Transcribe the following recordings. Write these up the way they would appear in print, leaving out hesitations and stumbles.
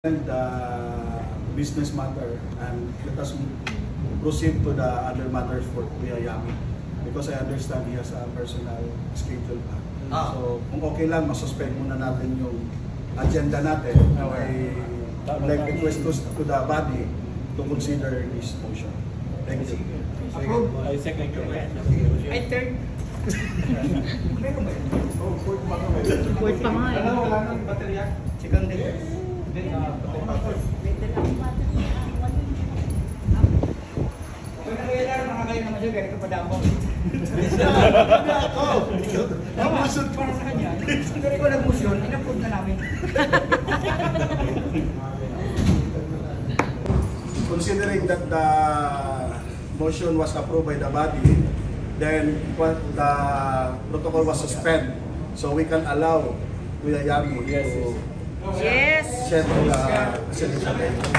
The business matter, and let us proceed to the other matters for Kuya Yami, because I understand he has a personal schedule pa. So kung okay lang, masuspend muna natin yung agenda natin. I like request to the body to consider this motion. Thank you. Approve. I second your I third. Report pa nga eh. Wala nang baterya. Second day. Then, nakakain naman siya, ganito pa damo. Namusod para sa kanya. Hindi ko nag-musyon, in-approve na namin. Considering that the motion was approved by the body, then the protocol was suspended, so we can allow Kuya Yami to share to the presentation.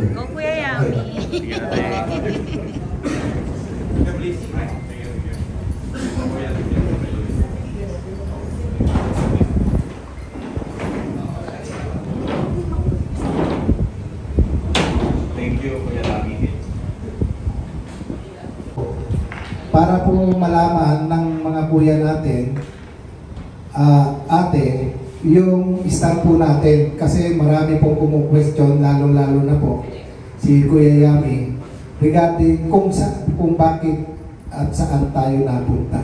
Go Kuya Yami. Para po malaman ng mga kuya natin, ate, yung stand po natin, kasi marami pong kumu-question, lalong-lalo na po si Kuya Yami, regarding kung bakit at saan tayo napunta.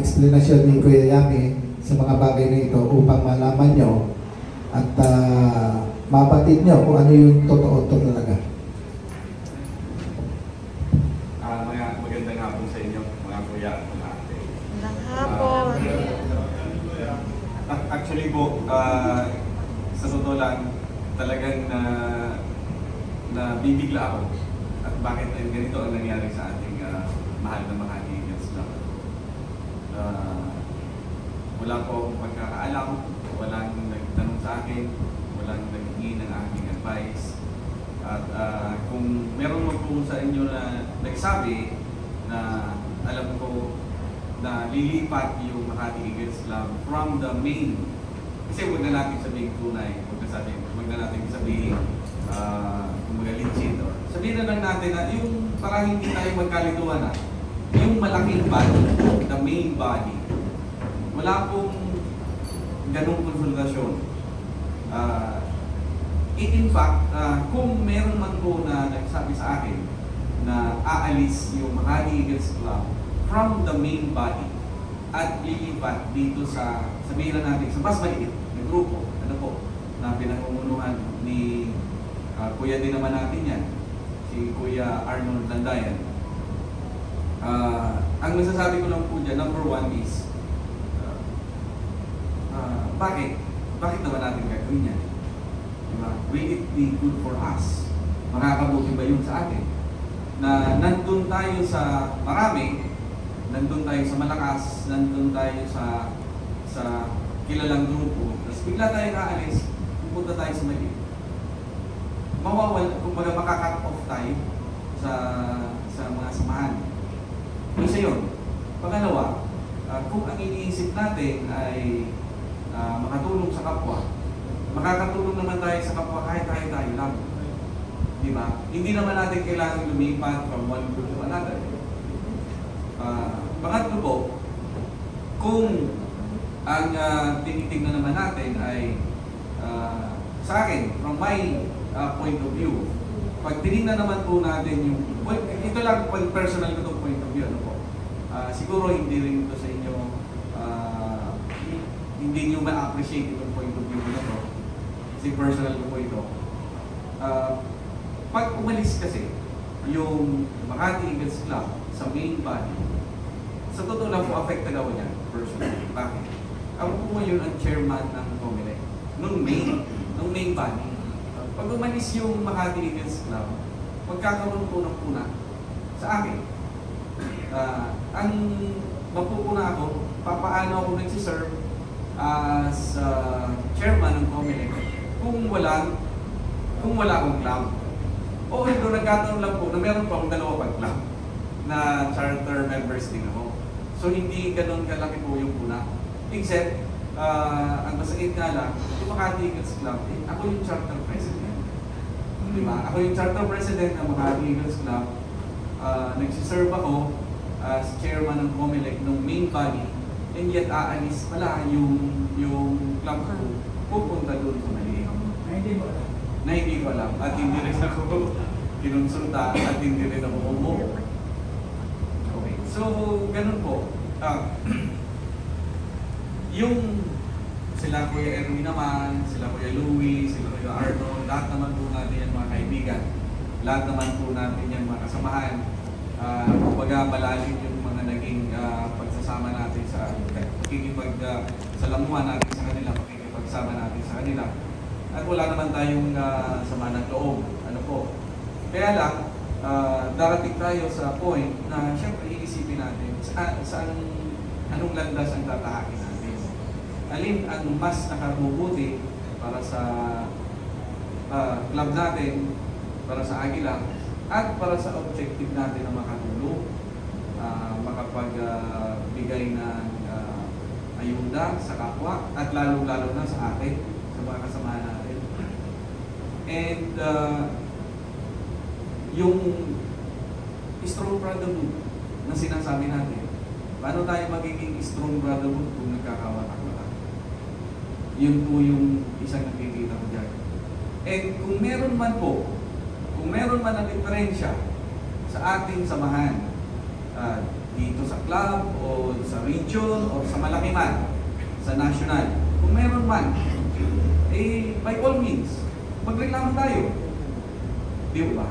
Explanation ni Kuya Yami sa mga bagay na ito upang malaman nyo at mabatid nyo kung ano yung totoo talaga. Magandang hapon sa inyo, mga kuya at mga ate. Magandang hapon. Actually po, sa totoo lang, talagang nabibigla ako at bakit ganito ang nangyari sa ating mahal na mga Eagles Club. Wala po akong pagkakaalam, walang nagtanong sa akin, walang naghingi ng aking advice. At kung meron mo po sa inyo na nagsabi na alam ko na lilipat yung Makati Eagles Club from the main, kasi huwag na natin sabihin tunay, huwag na natin sabihin kumaga legit, or sabihin na lang natin na yung para hindi tayo magkalituhan na yung malaking body, the main body, wala pong ganong konsultasyon. In fact, kung meron man po na nagsabi sa akin na aalis yung Makati Eagles Club from the main body at lilipat dito sa, sabihin na natin, sa mas maliit na grupo, ano po, na pinangunguluhan ni kuya din naman natin yan, si Kuya Arnold Landayan. Ang masasabi ko lang po dyan, number one is, bakit naman natin gagawin yan? Diba? Will it be good for us? Makakabuti ba yun sa atin? Na nandun tayo sa marami, nandun tayo sa malakas, nandun tayo sa kilalang grupo, tapos bigla tayo kaalis, pupunta tayo sa mali. Kumbaga makakat off tayo sa mga samahan. Isa yun. Pangalawa, kung ang iniisip natin ay makatulong sa kapwa, makakatulong naman tayo sa kapwa kahit tayo lang. Di ba? Hindi naman natin kailangan lumipat from one group to another. Pangatlo po, kung ang tinitignan naman natin ay sa akin, from my point of view, pag tinignan naman po natin yung, ito lang personal ko itong point of view, ano po? Siguro hindi rin ito sa inyo, hindi nyo ma-appreciate itong point of view na ito. Kasi personal ko po ito. Pag umalis kasi yung Makati Eagles Club sa main body, sa totoo lang po affected ako niyan personally. Bakit? Ako po ngayon ang chairman ng COMELEC nung main body. Pag umalis yung Makati Eagles Club, magkakaroon po ng puna sa akin. Ang mapupuna ako, papaano ako nagsiserve as chairman ng COMELEC kung wala akong club. Although nagkataon lang po na meron po akong dalawa pang club na charter members din ako. So hindi ganun kalaki po yung puna. Except, ang masakit nga lang, yung Makati Eagles Club, ako yung charter president. Diba? Ako yung charter president ng Makati Eagles Club. Nagsiserve ako as chairman ng COMELEC ng main body, and yet aalis pala yung club ko pupunta doon sa mali. Na hindi ko alam at hindi rin ako kinonsulta at hindi rin ako umuo. Okay. So, ganun po. Yung sila Kuya Erwin naman, sila Kuya Louie, sila Kuya Arnold, lahat naman po natin yan mga kaibigan. Lahat naman po natin yan mga kasamahan. Kumbaga malalim yung mga naging pagsasama natin sa salamuhan natin sa kanila, pakikipagsama natin sa kanila. At wala naman tayong sama ng loob. Ano po? Kaya lang, darating tayo sa point na siyempre iisipin natin saan anong landas ang tatahakin natin. Alin ang mas nakabubuti para sa club natin, para sa Agila, at para sa objective natin na makatulong, makapagbigay ng ayuda sa kapwa, at lalong-lalo na sa atin, sa mga kasamahan natin. And yung strong brotherhood na sinasabi natin, paano tayo magiging strong brotherhood kung nagkakawatak-watak? Yun po yung isang nakikita ko dyan. And kung meron man ang diferensya sa ating samahan, dito sa club, o sa region, o sa malaki man, sa national, kung meron man, by all means, magreklamo tayo. Di ba?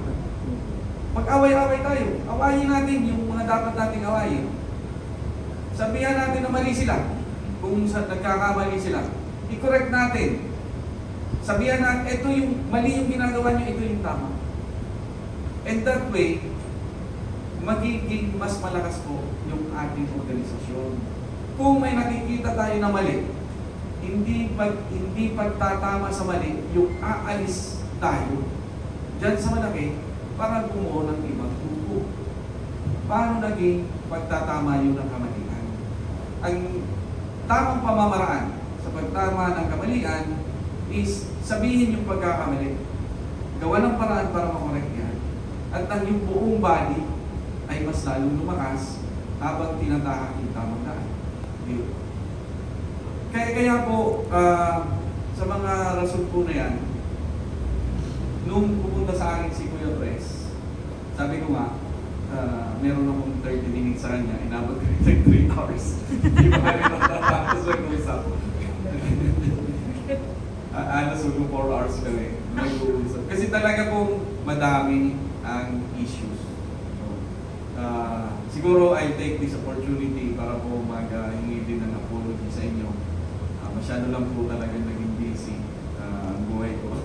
Mag-away-away tayo. Awayin natin yung mga dapat nating awayin. Sabihan natin na mali sila. Kung nagkakamali sila, i-correct natin. Sabihan natin, ito yung mali yung ginagawa nyo, ito yung tama. And that way, magiging mas malakas po yung ating organisasyon. Kung may nakikita tayo na mali, hindi pagtatama sa mali, yung aalis tayo dyan sa malaki para bumuo ng ibang grupo. Paano naging pagtatama yun ng kamalian? Ang tamang pamamaraan sa pagtama ng kamalian is sabihin yung pagkakamali, gawa ng paraan para makorek yan, at ang yung buong body ay mas lalong lumakas habang tinatahak yung tamang daan. Kaya po, sa mga rason po na yan, nung pupunta sa akin si Kuya Pres, sabi ko nga, meron akong 30 minutes sa kanya, inabot ko like 3 hours. Hindi pa rin natatapos mag-usap. Alas ko 4 hours kami mag-uusap. Kasi talaga pong madami ang issues. Siguro I'll take this opportunity para po mag-hingi din ng apology sa inyo. Masyado lang po talaga naging busy ang buhay ko.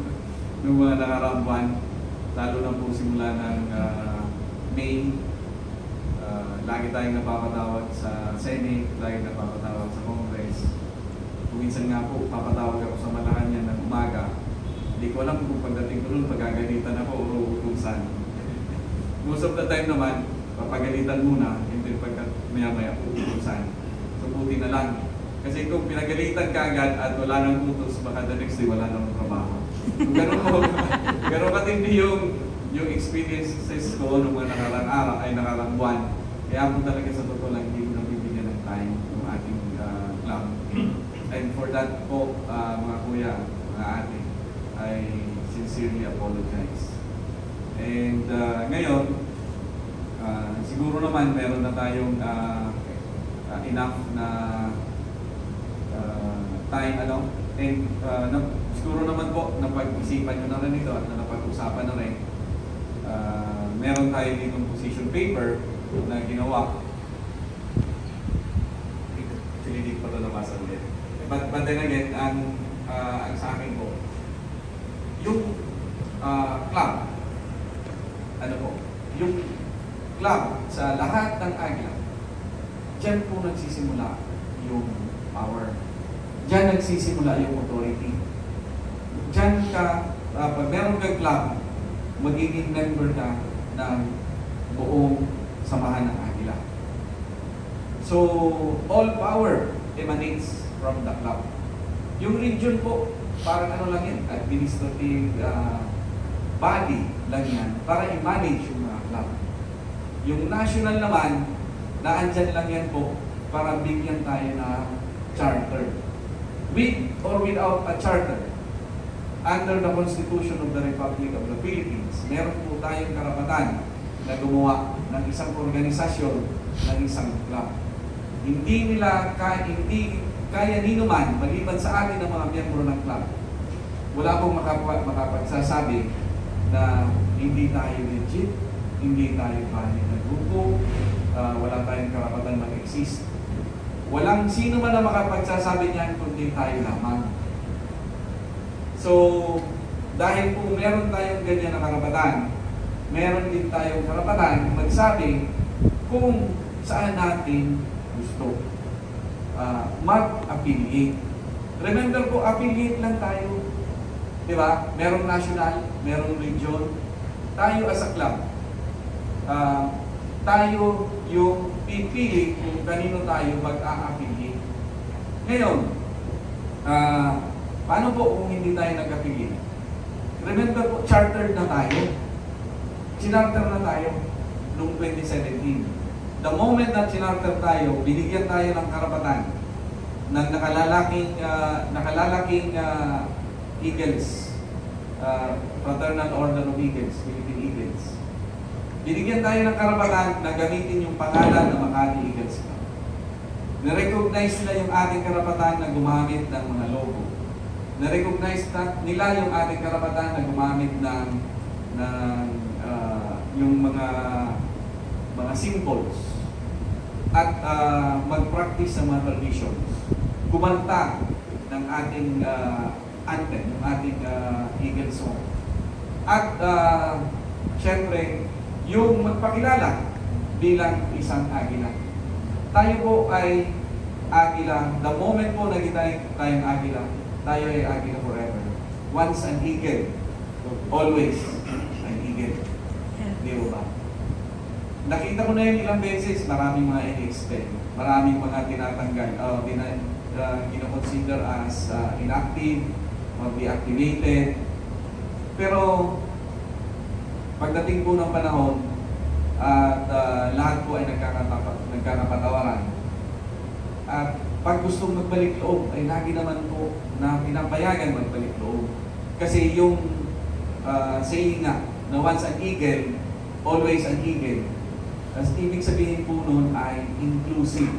Noong mga nakaraang buwan, lalo na po simula ng May, lagi tayong napapatawag sa Senate, lagi napapatawag sa Congress. Kung minsan nga po, papatawag ako sa Malacanang ng umaga. Hindi ko alam kung pagdating ko nun, pagagalitan ako o kung saan. Most of the time naman, papagalitan muna, and then pagka maya-maya uutusan. So buti na lang. Kasi kung pinagalitan ka agad at wala nang utos, baka the next day wala nang trabaho. Kung ganun katindi yung experiences ko noong mga nakarang araw ay nakarang buwan. Kaya po talaga sa totoo lang, hindi ko nang bibigyan ng time yung ating club. And for that po, mga kuya, mga ate, I sincerely apologize. And ngayon, siguro naman meron na tayong enough na time, and siguro naman po napag-isipan nyo na rin ito at napag-usapan na rin. Meron tayo ditong position paper na ginawa. Actually, hindi pa ito nabasan ulit. But then again, ang sa akin po, yung club, yung club sa lahat ng Agila, dyan po nagsisimula yung power. Diyan nagsisimula yung authority. Diyan ka, pag meron kang club, magiging member ka ng buong samahan ng Agila. So, all power emanates from the club. Yung region po, parang ano lang yan, administrative body lang yan para i-manage yung mga club. Yung national naman, naandyan lang yan po para bigyan tayo ng charter. With or without a charter, under the Constitution of the Republic of the Philippines, meron po tayong karapatan na gumawa ng isang organisasyon, ng isang club. Hindi kaya ninuman, maliban sa atin ng mga miyembro ng club. Wala pong makapagsasabi na hindi tayo legit, hindi tayo valid na grupo, wala tayong karapatan mag-exist. Walang sino man na makapagsasabi niyan kundi tayo lamang. So, dahil po meron tayong ganyan na karapatan, meron din tayong karapatan magsabi kung saan natin gusto mag-affiliate. Remember po, affiliate lang tayo. Diba? Merong national, merong region. Tayo as a club, tayo yung pipili kung kanino tayo mag-a-affiliate. Ngayon, paano po kung hindi tayo nag-affiliate? Remember po, chartered na tayo. Sinarter na tayo noong 2017. The moment na sinarter tayo, binigyan tayo ng karapatan ng nakalalaking Eagles, Fraternal Order of Eagles, Philippine Eagles. Binigyan tayo ng karapatan na gamitin yung pangalan ng Makati Eagles Club. Na-recognize nila yung ating karapatan na gumamit ng mga logo. Na-recognize nila yung ating karapatan na gumamit ng yung mga symbols at mag-practice sa mga traditions. Kumanta ng ating anthem, ng ating Eagle song. At syempre, yung magpakilala bilang isang Agila. Tayo po ay Agila. The moment po naging tayong Agila, tayo ay Agila forever. Once an eagle, always an eagle. Di ba? Nakita ko na yun ilang beses, maraming mga in-expect, maraming mga tinatanggal, kinoconsider as inactive or deactivated. Pero pagdating po ng panahon at lahat po ay nagkakapatawaran, at pag gustong magbalik loob ay lagi naman po na pinapayagan magbalik loob. Kasi yung saying nga na once an eagle, always an eagle, as ibig sabihin po nun ay inclusive.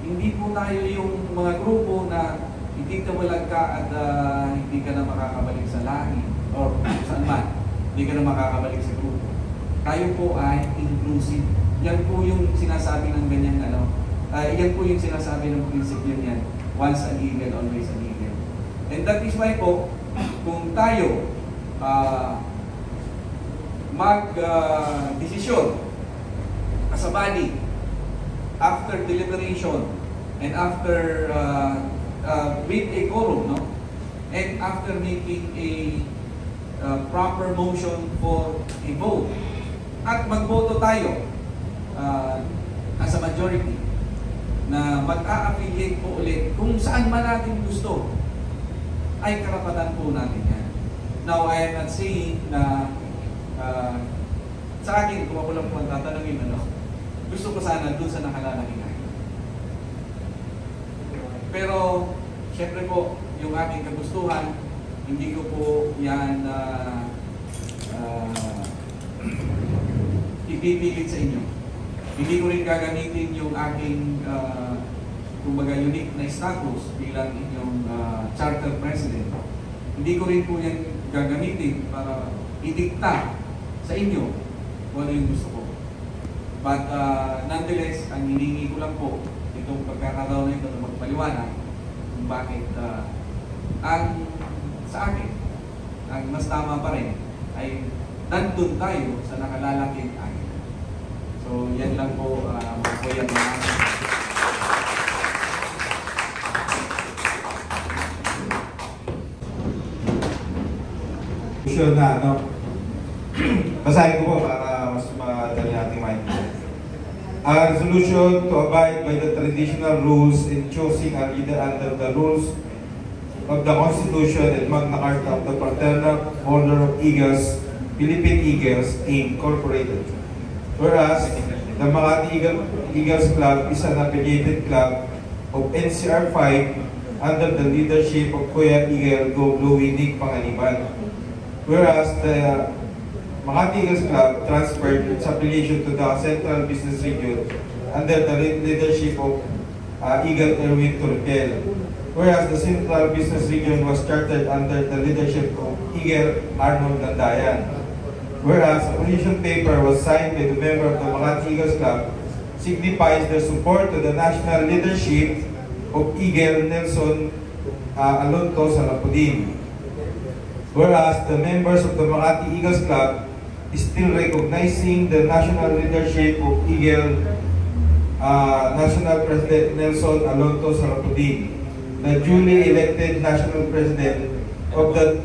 Hindi po tayo yung mga grupo na hindi ka walag ka at hindi ka na makakabalik sa langit or saan man, hindi ka na makakabalik sa grupo. Tayo po ay inclusive. Yan po yung sinasabi ng ganyan yan po yung sinasabi ng prinsipyo niyan. Once an eagle, always an eagle. And that is why po, kung tayo mag-desisyon as a body after deliberation and after with a quorum, no? And after making a proper motion for a vote, at magboto tayo as a majority na mag-a-affiliate po ulit kung saan man natin gusto, ay karapatan po natin yan. Now, I am not saying na sa akin, kung ako lang po ang tatanungin, gusto ko sana doon sa nakalalaking akin. Pero, syempre po, yung aking kagustuhan, hindi ko po yan ipipilit sa inyo. Hindi ko rin gagamitin yung aking kumbaga unique na status bilang inyong charter president. Hindi ko rin po yan gagamitin para idikta sa inyo kung ano yung gusto ko. But nonetheless, ang hiningi ko lang po itong pagkakataon na ito na magpaliwanag kung bakit ang sa akin, ang mas tama pa rin ay nandun tayo sa nakalalaking akin. So, yan lang po mga kuya mga. Na, no? Basahin ko po para mas madali natin maintindihan. A resolution to abide by the traditional rules in choosing a leader under the rules of the Constitution and Magna Carta of the Fraternal Order of Eagles, Philippine Eagles, Incorporated. Whereas, the Makati Eagles Club is an affiliated club of NCR 5 under the leadership of Kuya Eagle Go Blue Nick Panganiban. Whereas, the Makati Eagles Club transferred its affiliation to the Central Business Region under the leadership of Eagle Erwin Turkel. Whereas the Central Business Region was chartered under the leadership of Eagle Arnold Gandayan. Whereas a position paper was signed by the member of the Makati Eagles Club signifies their support to the national leadership of Eagle Nelson Alonto Salapudin. Whereas the members of the Makati Eagles Club is still recognizing the national leadership of Eagle National President Nelson Alonto Salapudin, the duly elected national president of the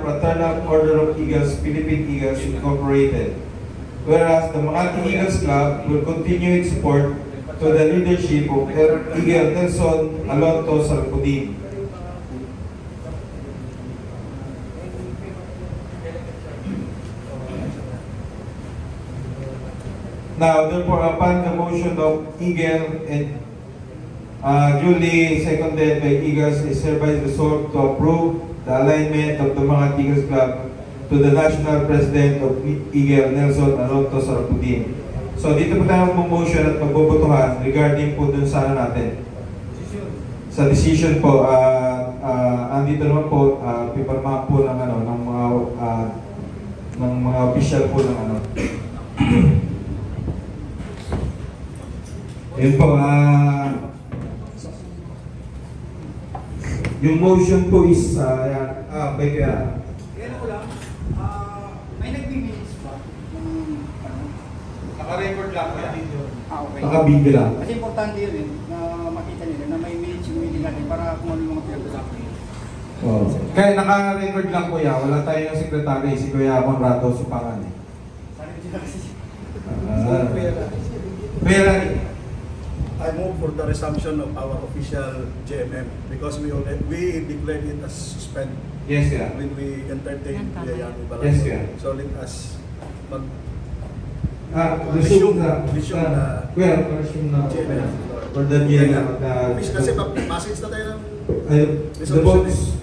Fraternal Order of Eagles, Philippine Eagles Incorporated. Whereas the Makati Eagles Club will continue its support to the leadership of Eagle Nelson Alonto Salapudin. Now, therefore, upon the motion of Eagle and duly seconded by Eagles, is hereby resolved to approve the alignment of the Makati Eagles Club to the National President of Eagle, Nelson Alonto Salapudin. So, dito po tayo mag-motion at magbobotohan regarding po dun sa natin. Sa decision po, andito naman po, pipirmahan po ng, ng mga official po ng Yun po, yung motion po is, may kaya. Kaya ko lang, may nag-minutes ba? Naka-record lang po yan. Okay. Naka-video lang. Kasi importante yun na makita nila na may minutes yung meeting natin para kung ano yung mga pinag-usapan. Oh. Kaya naka-record lang po yan. Wala tayong sekretary, si Kuya Conrado Supangan. Sabi ko sila kasi. Pero, I move for the resumption of our official JMM because we declared it as suspend yes, yeah. when we entertained Kuya Yami Balago. Yes, yeah. So let us resume resume na. Kuya, resume na. JMM. For the JMM. Kasi passage na tayo ng The votes.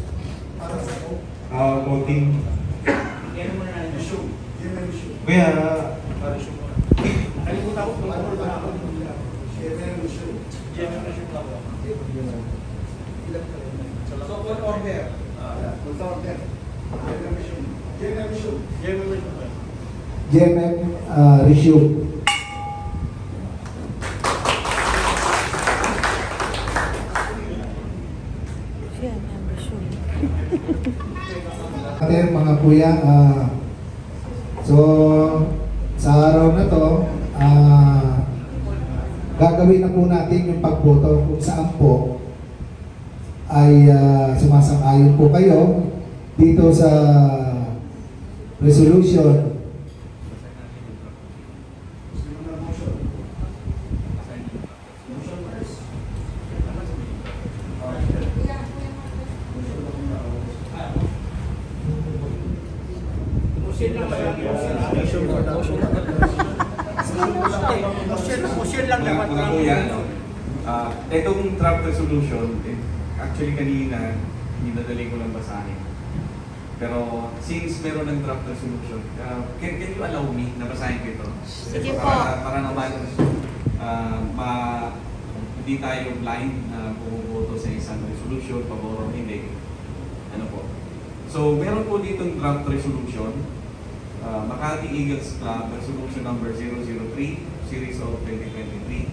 Voting. Kaya muna natin issue. Kuya, Kalimutan ko kung ano ba ako. So, full order. Full order. JMM resume. Atin mga kuya, so sa araw na to, gagawin na po natin yung pagboto kung saan po ay sumasang-ayon po kayo dito sa resolution. Motion lang dapat. Mga kuya, itong draft resolution, actually kanina, hinadali ko lang basahin. Pero since meron ng draft resolution, can you allow me na basahin ko ito? Sige po. Para naman hindi tayo blind na bumuboto sa isang resolution, pabor o hindi. Ano po? So, meron po ditong draft resolution, Makati Eagles Club, Resolution number 003, Series of 2023.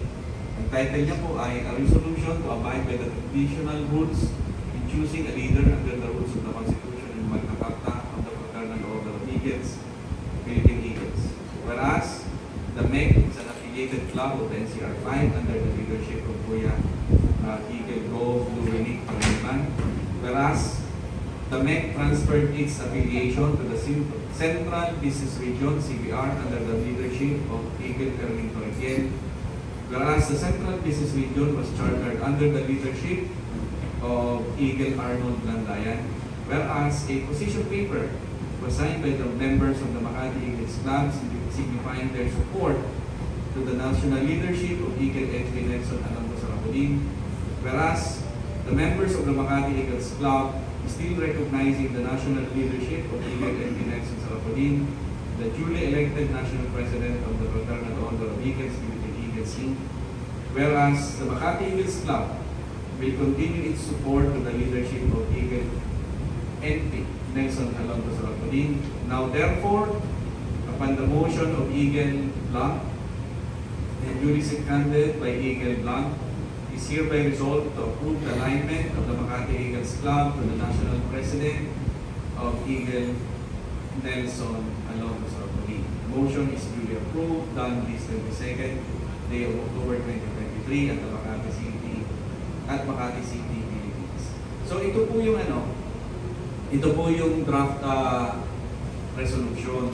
Ang title niya po ay A Resolution to Abide by the Traditional Rules in Choosing a Leader under the Rules of the Constitution and Magna Carta of the Fraternal Order of Eagles, Philippine Eagles. Whereas, the MEC is an affiliated club of NCR 5 under the leadership of Kuya Eagle Go Blue Nick Panganiban. Whereas, the MEC transferred its affiliation to the Central Business Region, CBR, under the leadership of Eagle Erwin Torrequiel, whereas the Central Business Region was chartered under the leadership of Eagle Arnold Landayan, whereas a position paper was signed by the members of the Makati Eagles Club signifying their support to the national leadership of Eagle HB Nelson Alongo Sarapodin, whereas the members of the Makati Eagles Club still recognizing the national leadership of Eagle HB Nelson Sarapodin, the duly elected national president of the Fraternal Order of Eagles, Philippine Eagles Inc., whereas the Makati Eagles Club will continue its support to the leadership of Eagle NP Nelson Alongo Sarapodin. Now therefore, upon the motion of Eagle Blanc and duly seconded by Eagle Blanc, is hereby resolved to approve the alignment of the Makati Eagles Club to the national president of Eagle Nelson Alongo Sarapodin. Motion is duly approved, done this 22nd day of October 2023 at the Makati City Philippines. So ito po yung ito po yung draft resolution.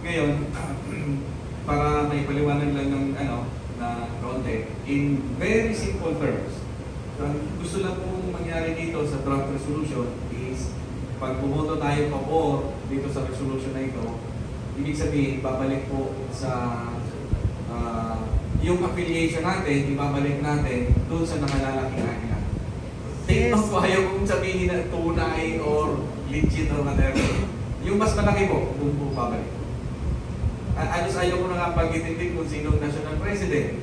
Ngayon, para may paliwanag lang ng na konti, in very simple terms, ang gusto lang pong mangyari dito sa draft resolution is pag bumoto tayo pabor dito sa resolution na ito, ibig sabihin, babalik po sa yung affiliation natin, ibabalik natin doon sa nakalalaking natin. Take note po, ayaw kong sabihin na tunay or legit or whatever. Yung mas malaki po, doon po babalik. Alos ayaw ko na nga pag-itindig kung sino ang national president.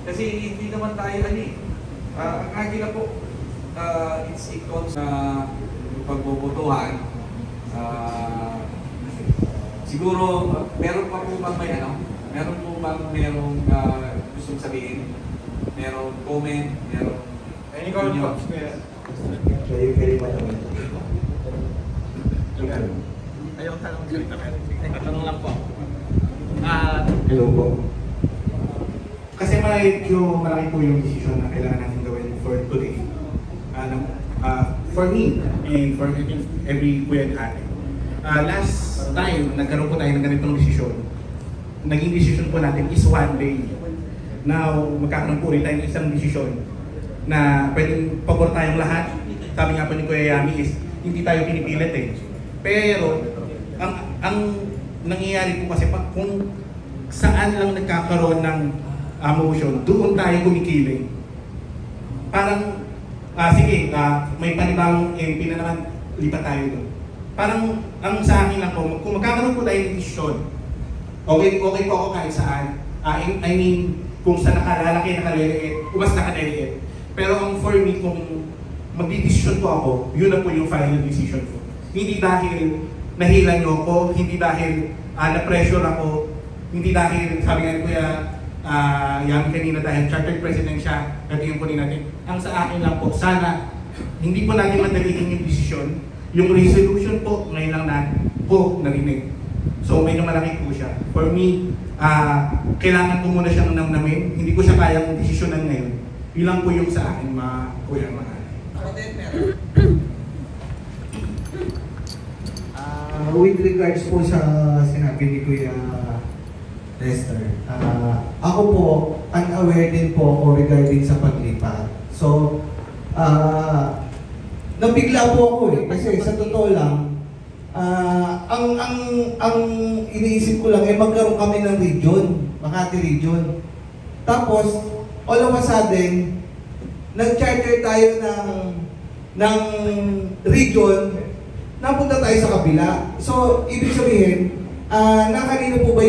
Kasi hindi naman tayo ang agila po, it comes sa pagbobotohan. Siguro, meron pa po bang may meron po bang merong gustong sabihin? Merong comment? Merong Any comments? Ayaw tanong salita. Tanong lang po. Hello po. Kasi malaki po yung decision na kailangan natin gawin for today. For me, and for every kuya at ate. Last time, nagkaroon po tayo ng ganitong decision. Naging decision po natin is one day. Now, magkakaroon po rin tayo ng isang decision na pwedeng pabor tayong lahat. Sabi nga po ni Kuya Yami is, hindi tayo pinipilit eh. Pero, ang nangyayari po kasi kung saan lang nagkakaroon ng motion, doon tayo kumikiling. Parang, sige, may panibang MP na naman, lipat tayo doon. Parang, ang sa akin lang po, kung magkakaroon po tayo ng decision, okay po ako kahit saan. I mean, kung saan nakalalaki, nakaliliit, umas nakaliliit. Pero ang for me, kung magdidesisyon po ako, yun na po yung final decision ko. Hindi dahil nahilan nyo ako, hindi dahil na-pressure ako, hindi dahil, sabi nga ni Kuya Yami kanina, dahil chartered president siya, natingin po din natin. Ang sa akin lang po, sana, hindi po natin madaliin yung decision. Yung resolution po, ngayon lang natin po narinig. So medyo malaki po siya. For me, kailangan ko muna siyang namnamin. Hindi ko siya kayang desisyonan ngayon. Yun lang po yung sa akin, mga kuya, mga With regards po sa sinabi ni Kuya Lester, ako po, unaware din po ako regarding sa paglipat. So, nabigla po ako eh, kasi sa totoo lang, ang iniisip ko lang magkaroon kami ng region, Makati region. Tapos, all of a sudden, nag-charter tayo ng region, napunta tayo sa kabila. So, ibig sabihin, nakanino po ba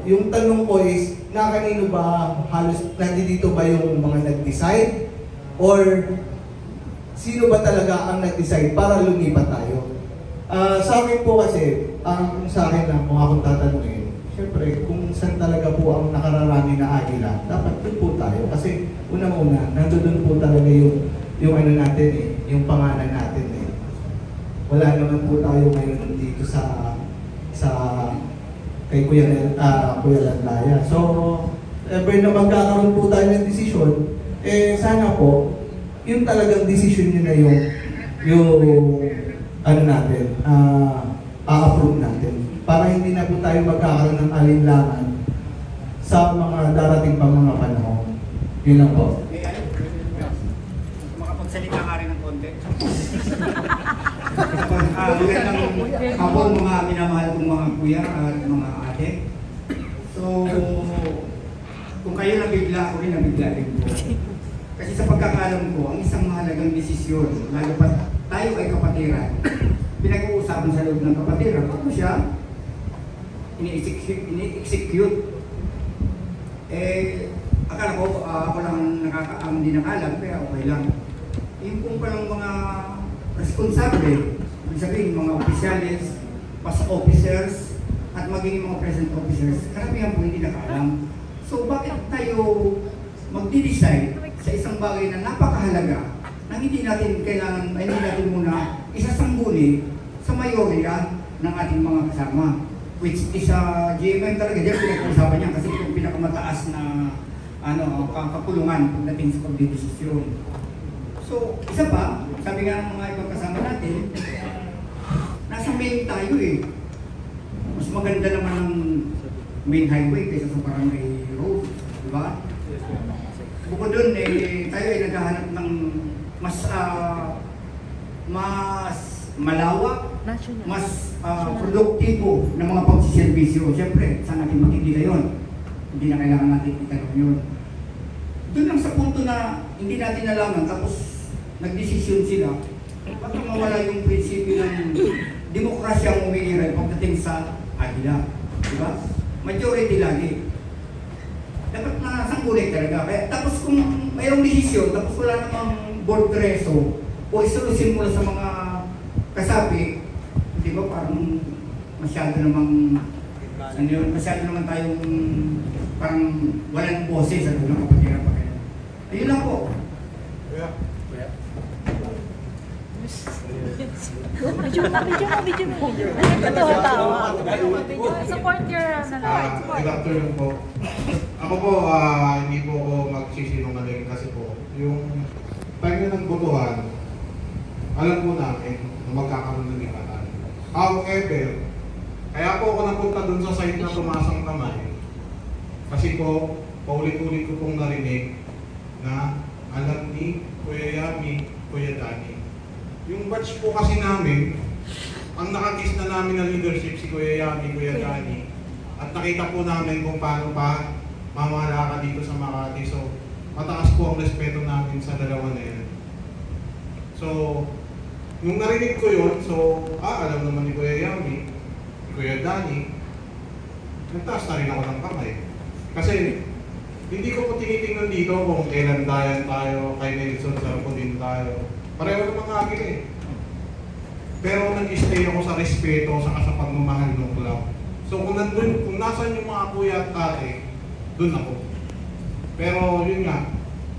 yung tanong ko is, nakanino ba, halos nandito ba yung mga nag-decide? Or, sino ba talaga ang nag-decide para lumipat tayo? Sa akin po kasi, sa akin lang, kung akong tatanungin, siyempre, kung saan talaga po ang nakararami na agila, dapat doon po tayo. Kasi, unang-una, nandun po talaga yung ano natin yung pangalan natin Wala naman po tayo ngayon dito sa kay Kuya Landaya. So, ever na magkakaroon po tayo ng desisyon, sana po, yung talagang desisyon nyo na yung ano natin, a-approve natin. Para hindi na po tayo magkakaroon ng alinlangan sa mga darating pang mga panahon. Yun lang po. Makapagsalita ka rin ng konti. Magandang hapon mga minamahal kong mga kuya at mga ate. So, kung kayo nabigla, ako rin nabigla rin po. Kasi sa pagkakalam ko, ang isang mahalagang desisyon, lalo pa tayo ay kapatiran, pinag-uusapan sa loob ng kapatiran, kung siya ini-execute. Akala ko, ako lang hindi nakalam, kaya okay lang. Yung kung palang mga responsable, ibig sabihin mga opisyalis, past officers, at maging mga present officers, karamihan po hindi nakaalam. So bakit tayo magdi-decide sa isang bagay na napakahalaga na hindi natin kailangan, hindi natin muna isasangguni sa mayorya ng ating mga kasama, which is GMM talaga, diyan pinag-uusapan niya kasi ito yung pinakamataas na kapulungan pagdating sa pagdidesisyon. So, isa pa, sabi nga ng mga ibang kasama natin, nasa main tayo eh. Mas maganda naman ang main highway kaysa sa barangay road, di ba? Bukod dun, tayo ay naghahanap ng mas malawak, mas produktibo ng mga pagsiservisyo. Siyempre, saan natin makikita yun? Hindi na kailangan natin itanong yun. Doon lang sa punto na hindi natin nalaman, tapos nagdesisyon sila, bakit mawala yung prinsipyo ng demokrasyang umiiral pagdating sa agila. Diba? Majority lagi. Dapat na sangguni talaga. Kaya, tapos kung mayroong desisyon, tapos wala namang board reso, o isolusin mo sa mga kasapi, di ba parang masyado namang, masyado naman tayong parang walang boses sa ng kapatiran pa kayo. Ayun lang po. Video mo. Tawa. Support your Good afternoon po. Ako po, hindi po ako magsisinungaling kasi po, yung time na ng botohan, alam po namin na magkakaroon ng ikatan. However, kaya po ako napunta dun sa site na tumasang kamay kasi po, paulit-ulit ko pong narinig na alam ni Kuya Yami, Kuya Danny. Yung batch po kasi namin, ang nakagis na namin na leadership si Kuya Yami, Kuya Danny, at nakita po namin kung paano pa mamala ka dito sa Makati. So, mataas po ang respeto namin sa dalawa na yun. So, nung narinig ko yun, so, alam naman ni Kuya Yami, Kuya Danny, nagtaas na rin ako ng kamay. Kasi, hindi ko po tinitingnan dito kung kailan dayan tayo, kay Nelson, saan po din tayo. Pareho naman nga agil eh. Pero nag-stay ako sa respeto sa pagmamahal ng club. So kung nandun, kung nasan yung mga kuya at ate, dun ako. Pero yun nga,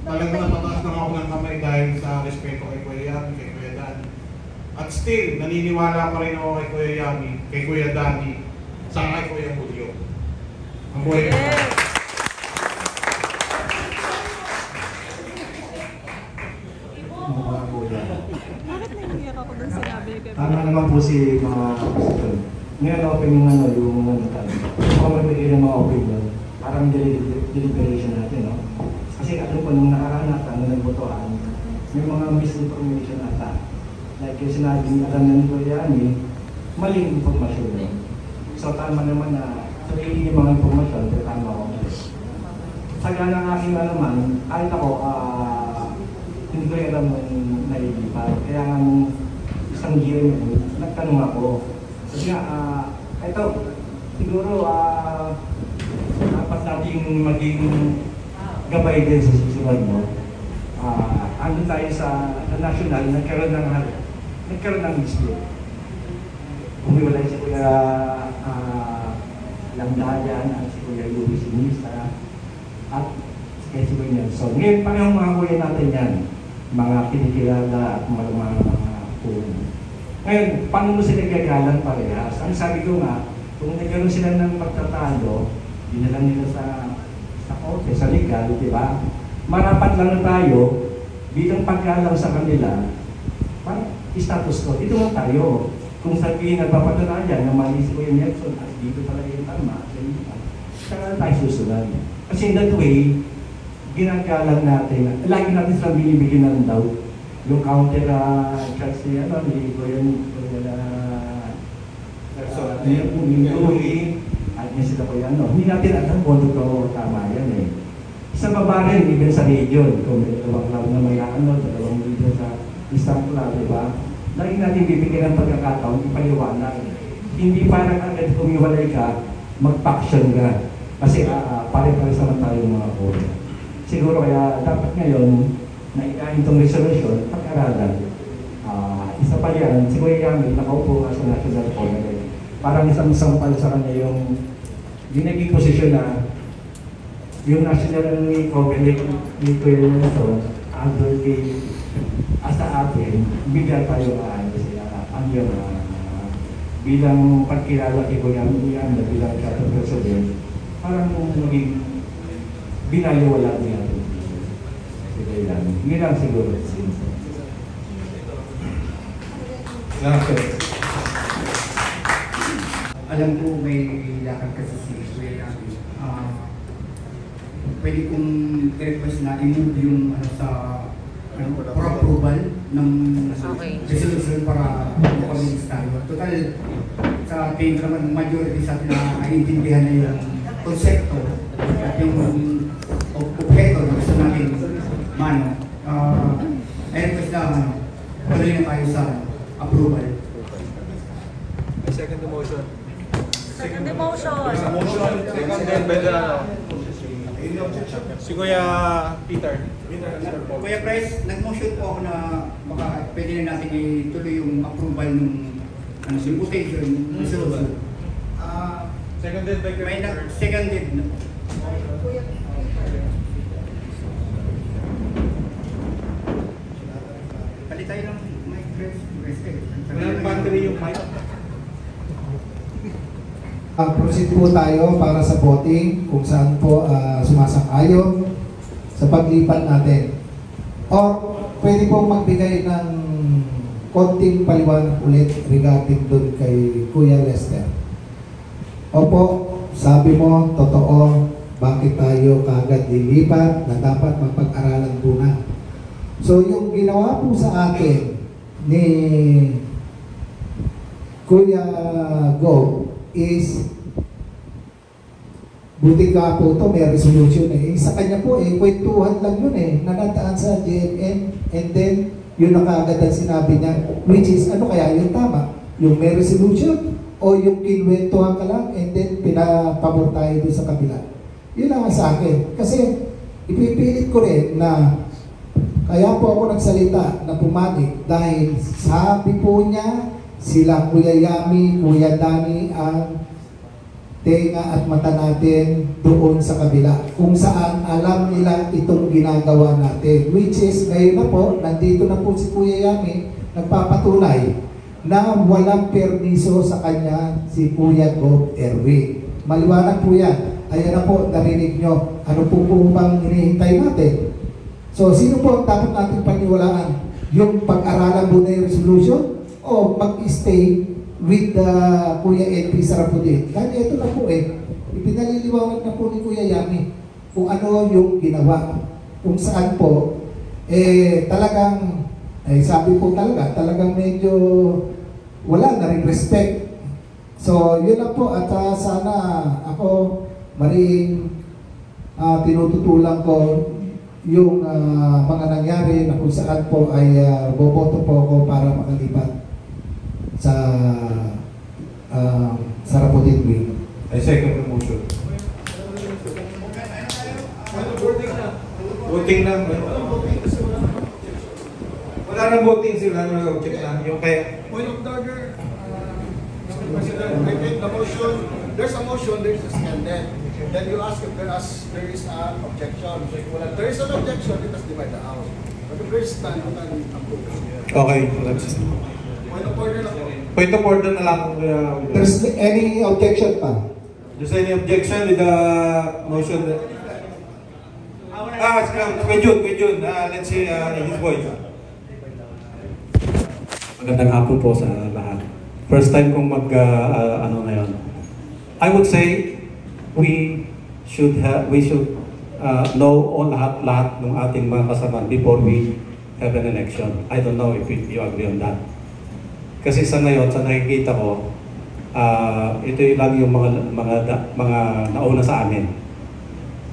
talagang natataas lang ako ng kamay dahil sa respeto kay Kuya Yami, kay Kuya Danny. At still, naniniwala pa rin ako kay Kuya Yami, kay Kuya Danny, sa kay Kuya Julio. Ang buhay ko. Tama naman po si mga kapatid. Ngayon open yung yung magbigay ng mga opinion. Parang deliberation natin, no? Kasi po, nung nakaraan natin, nung nagbotohan, may mga misinformation ata. Like yung sinabi ng alam na ni Kuya Yami, maling informasyon. So tama naman na sarili yung mga informasyon, pero tama ako. Sa ganang aking naman, kahit ako, hindi ko yung alam ng nailipad. Kaya nga nung isang year yun, nagtanong ako. Kasi nga, ito, siguro, dapat natin maging gabay din sa susunod mo. Andun tayo sa national, nagkaroon ng dispute. Umiwalay si Kuya Langdayan at si Kuya Luis Sinista at si Kuya Nelson. Ngayon, parehong mga kuya natin yan. Mga kinikilala at mga puno. Ngayon, paano mo sila gagalan parehas? Ang sabi ko nga, kung nagkaroon sila ng pagtatalo, dinala nila sa korte, sa legal, di ba? Marapat lang na tayo, bilang paggalang sa kanila, status quo. Dito lang tayo. Kung sabihin nagpapatunayan na mali si Kuya Nelson at dito talaga yung tama, saka tayo susunod. Kasi in that way, ginagalang natin, lagi natin silang binibigyan ng doubt. Yung counter charge niya, ni Kuya at niya sila Kuya hindi natin alam kung ito tama yan eh. Sa baba rin, even sa region, kung may dalawang club na may dalawang region sa isang club, di ba? Lagi natin bibigyan ng pagkakataon, ipaliwanag. Hindi parang agad kumiwalay ka, mag-faction ka. Kasi pare-pares naman tayo ng mga code. Siguro kaya dapat ngayon, na ikain itong resolution, pag-aralan. Isa pa yan, si Kuya Yami, nakaupo ka sa National Congress. Parang isang sampal sa kanya yung naging posisyon na yung National Congress ni Kuya Nelson, advocate sa atin, bigyan tayo ang yung bilang pagkilala kay Kuya Yami bilang Chatham President, parang maging binaliwala niya natin. Hindi lang siguro. Alam ko may lakad kasi si Kuya Yami. Pwede kong i-request na i-move yung sa for approval ng resolution para makabilis tayo. Total, sa ating naman majority sa atin na naiintindihan na yung konsepto at yung objeto na gusto natin i-request na patuloy na tayo sa approval. Second motion. Second by the si Kuya Peter. Kuya Pres, nag-motion po ako na baka pwede na natin ituloy yung approval ng imputation resolution. Seconded by May seconded na. Palit tayo ng mic, Pres. Walang battery yung mic. Proceed po tayo para sa voting kung saan po sumasang-ayon sa paglipat natin. Or pwede po magbigay ng konting paliwanag ulit regarding doon kay Kuya Lester. Opo, sabi mo, totoo, bakit tayo kagad lilipat na dapat mapag-aralan muna. So yung ginawa po sa atin ni Kuya Go is buti ka po ito, may resolution eh. Sa kanya po kwentuhan lang yun nanadaan sa JNN and then yun na kaagad ang sinabi niya, which is ano kaya yung tama? Yung may resolution o yung kinwentuhan ka lang and then pinapabor tayo doon sa kabila. Yun lang sa akin. Kasi ipipilit ko rin na kaya po ako nagsalita na pumanik dahil sabi po niya sila Kuya Yami, Kuya Dani ang tenga at mata natin doon sa kabila. Kung saan alam nila itong ginagawa natin. Which is, ngayon na po, nandito na po si Kuya Yami, nagpapatunay na walang permiso sa kanya si Kuya Gob Erwin. Maliwanag po yan. Ayan na po, narinig nyo. Ano po bang hinihintay natin? So, sino po ang dapat natin paniwalaan? Yung pag-aralan muna yung resolution? O mag-stay with Kuya NP Sarapudin. Dahil ito na po ipinaliliwanag na po ni Kuya Yami kung ano yung ginawa. Kung saan po, talagang, sabi po talagang medyo wala na rin respect. So, yun lang po at sana ako maring tinututulan ko yung mga nangyari na kung saan po ay boboto po ako para makalipat sa Sarapudin Wing. I second the motion. Voting na. Wala nang voting sila. Check na. Yung kaya. Point of order, Mr. President, I make the motion. There's a motion, there's a seconded. Then you ask if there is an objection. If there is an objection, it has divide the house. But if there is none, you can approve. Okay. Point of order na po. Point of order na lang. There's any objection pa? There's any objection with the motion? Kuya Jun. Let's see his voice. Magandang hapon po sa lahat. First time kong ano ngayon. I would say we should know all lahat ng ating mga kasama before we have an election. I don't know if you agree on that. Kasi sa ngayon, sa nakikita ko, ito lang yung mga nauna sa amin.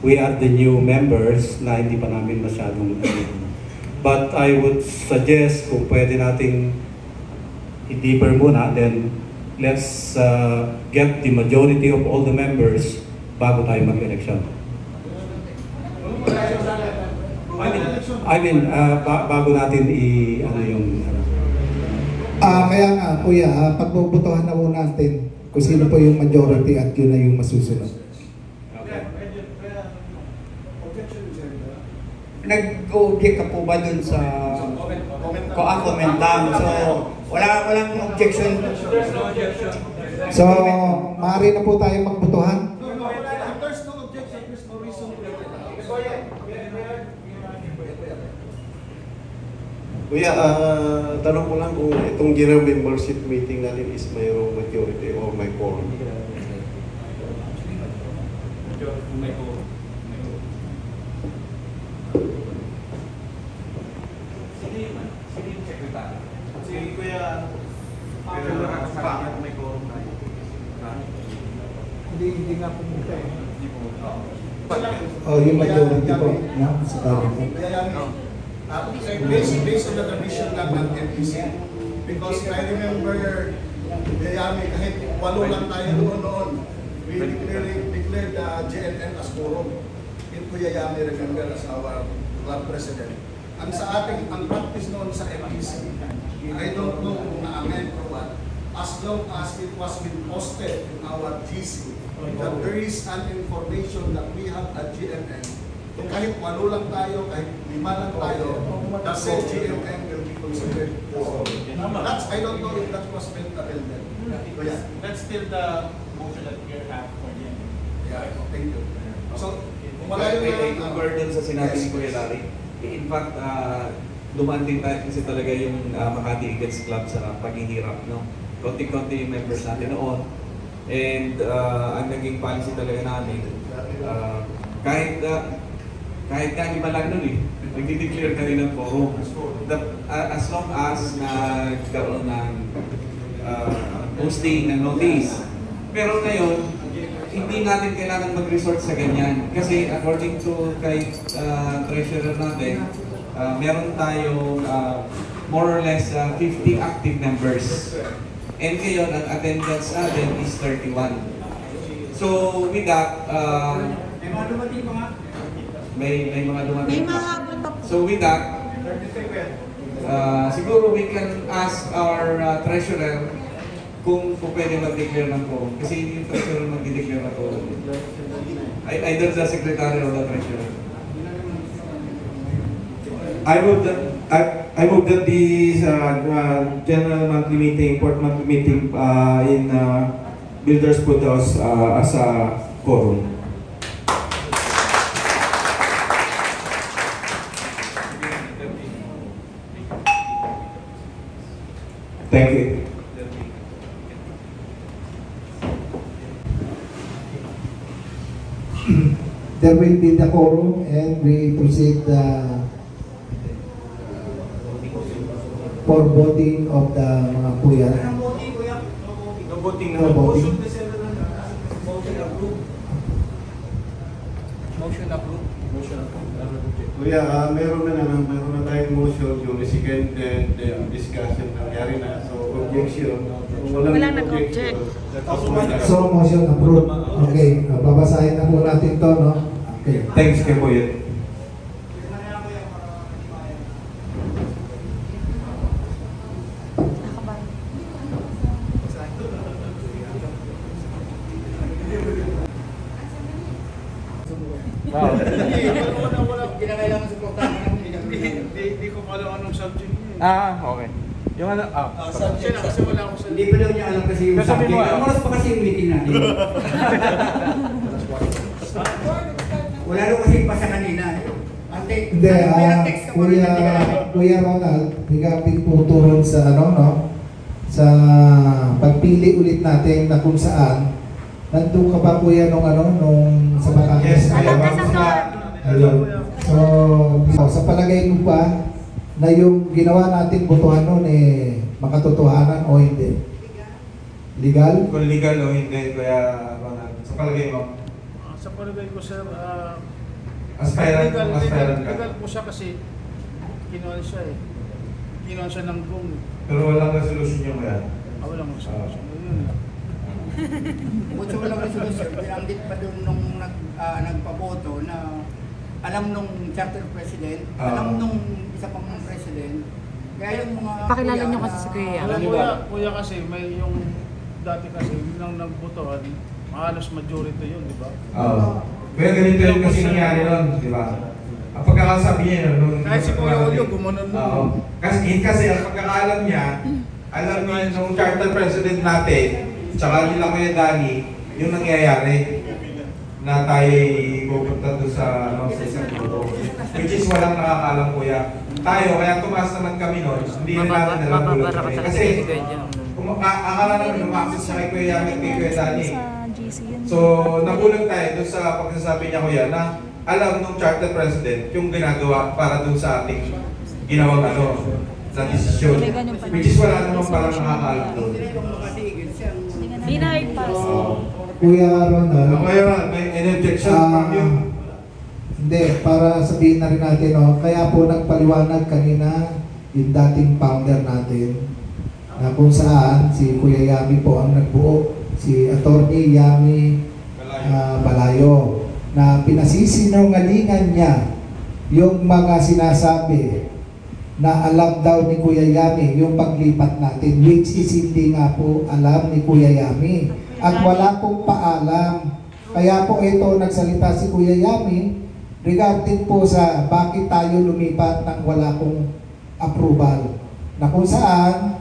We are the new members na hindi pa namin masyadong but I would suggest kung pwede nating i-deeper muna, then let's get the majority of all the members bago tayo mag-election. Bago natin ano yung... Kaya nga, kuya, pagbubutuhan na muna natin kung sino po yung majority at yun na yung masusunod. Nag-object ka po ba dun sa comment lang? So, walang objection. So, maaari na po tayo magbutuhan. Kuya, tanong ko lang kung itong general membership meeting natin is mayroong majority or may quorum. Hindi nga pumunta eh. Oh, yung majority po. Based on the tradition lang ng NPC. Because I remember Yayami, kahit 8 lang tayo noon, we declared the JNN as quorum. In Yayami, remember, as our club president. Ang sa ating, ang practice noon sa NPC, I don't know kung na-amend or what, as long as it was been posted in our GC, that there is an information that we have at GMM, kahit 8 lang tayo, kahit 5 lang tayo, the said GMM will be considered. That's, I don't know if that was meant to tell them. So yeah. That's still the motion that we have for them. Yeah, thank you. So, I concur dun sa sinabi ni Kuya Larry. In fact, dumaan din tayo kasi talaga yung Makati Eagles Club sa paghihirap, no? Konti-konti yung members natin noon. And ang naging policy talaga namin, kahit lima lang nun eh, nagdi-declare ka rin ng quorum. As long as nagkaroon ng posting ng notice. Pero ngayon, hindi natin kailangan mag-resort sa ganyan. Kasi according to kay treasurer natin, meron tayong more or less 50 active members. And ngayon, ang attendance natin is 31. So with that, may mga dumating pa. So with that, siguro we can ask our treasurer kung pwede mag-declare ng quorum. Kasi hindi yung treasurer mag-declare ng quorum. Either the secretary or the treasurer. I move that the general monthly meeting, port monthly meeting in Builders put us as a quorum. Thank you. There will be the quorum and we proceed for voting of the mga kuya. No voting. No voting. Motion approved. Kuya, meron na tayong motion, yung second and discussion nangyari na. So, objection. Walang nag-object. So, motion approved. Okay, babasahin na po natin to, no? Okay. Thanks kay Kuya. Hindi ko pala anong subject niya. Okay. Yung ano, Subject kasi wala akong subject. Hindi pa daw niya alam kasi yung subject. Ang oras pa kasi yung meeting natin. Wala daw kasi pa sa kanina. Ang Hindi, text ko rin Kuya Ronald, regarding po turon sa sa pagpili ulit natin na kung saan, nandun ka ba Kuya nung sa Batangas? Yes, Ayun. So, sa palagay mo ba na yung ginawa natin botohan noon makatotohanan o hindi? Legal? Kung legal o hindi, Kuya Ronald. Sa palagay mo? Sa palagay ko, sir, Aspirant ka. legal po siya kasi kinuha siya Kinuha siya ng kung. Pero walang resolution yung yan. Walang resolution. Mucho walang resolution. Binanggit pa doon nung nagpaboto na alam nung charter president, alam nung isa pang president. Kaya yung mga Pakilala niyo kasi si Kuya. Kuya kasi may yung dati kasi nang nagbotohan, halos majority yun, di ba? Oo. Kaya ganito yung kasi nangyari nun, di ba? Ang pagkakasabi niya nung... Kahit si Kuya Julio, gumanon nun. Oo. Kasi ang pagkakaalam niya, alam niya nung charter president natin, tsaka nila Kuya Danny, yung nangyayari na tayo pupunta doon sa isang grupo. Which is walang nakakaalam Kuya. Tayo, kaya tumaas naman kami nun, hindi na natin alam ulit kami. Kasi, akala naman umakit siya kay Kuya Yamit, kay Kuya Danny. So, nagulang tayo doon sa pagsasabi niya Kuya na alam nung charter president yung ginagawa para doon sa ating ginawang na desisyon. Which is wala naman parang nakakaalam doon. Denied pa. Kuya Ronald. Kuya Ronald, may any objection from you? Hindi, para sabihin na rin natin, kaya po nagpaliwanag kanina yung dating founder natin na kung saan si Kuya Yami po ang nagbuo, si Attorney Yami Balayo, na pinasisinungalingan niya yung mga sinasabi na alam daw ni Kuya Yami yung paglipat natin, which is hindi nga po alam ni Kuya Yami at wala pong paalam. Kaya po ito nagsalita si Kuya Yami regarding po sa bakit tayo lumipat nang wala pong approval, na kung saan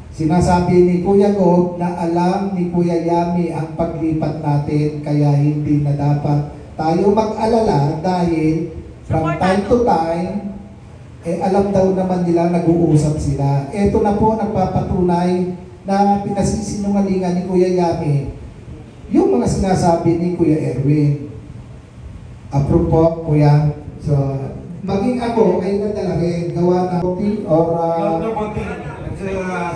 sinasabi ni Kuya Gob na alam ni Kuya Yami ang paglipat natin, kaya hindi na dapat tayo mag-alala dahil from time to time alam daw naman nila nag-uusap sila. Ito na po nagpapatunay na pinasisinungalingan ni Kuya Yami yung mga sinasabi ni Kuya Erwin. Approve po, Kuya. So, maging ako ay nadalagin gawa ng voting or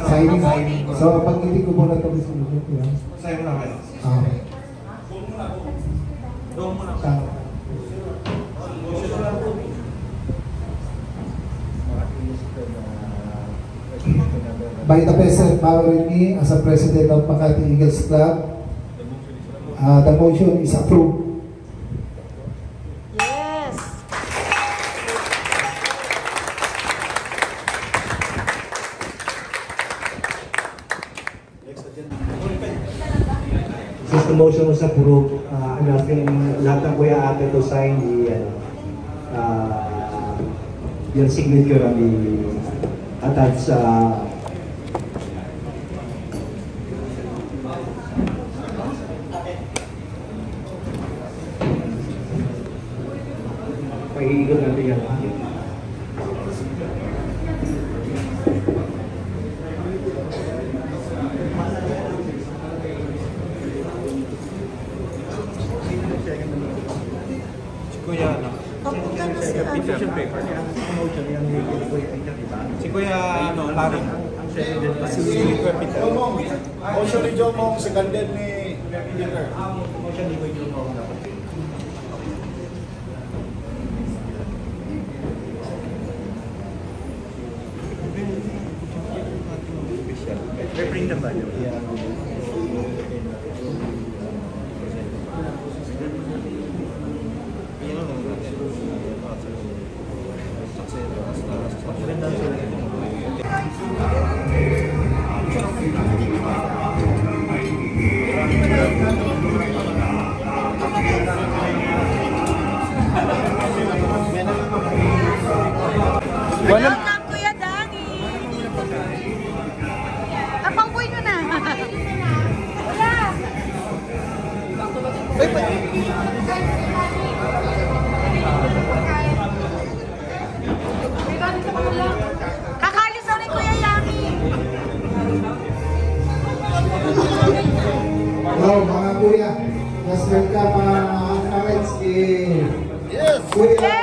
signing. So, pag hindi ko muna ito bisulunod, Kuya. Sign mo na kayo. Doon mo na. By the present power in me as a president of Makati Eagles Club, the motion is approved. Yes! Since the motion was approved, I'm asking lahat ng Kuya Ate to sign your signature on the attached pag-iikot natin yan. Si Kuya, Larry. Si Kuya Peter. Motion ni Jomong, seconded ni Peter. Motion ni Kuya Jomong dapat. Bring them back. Welcome, Kuya Danny! Apangpoy mo na! kuya. Let's welcome mga comments kay Kuya.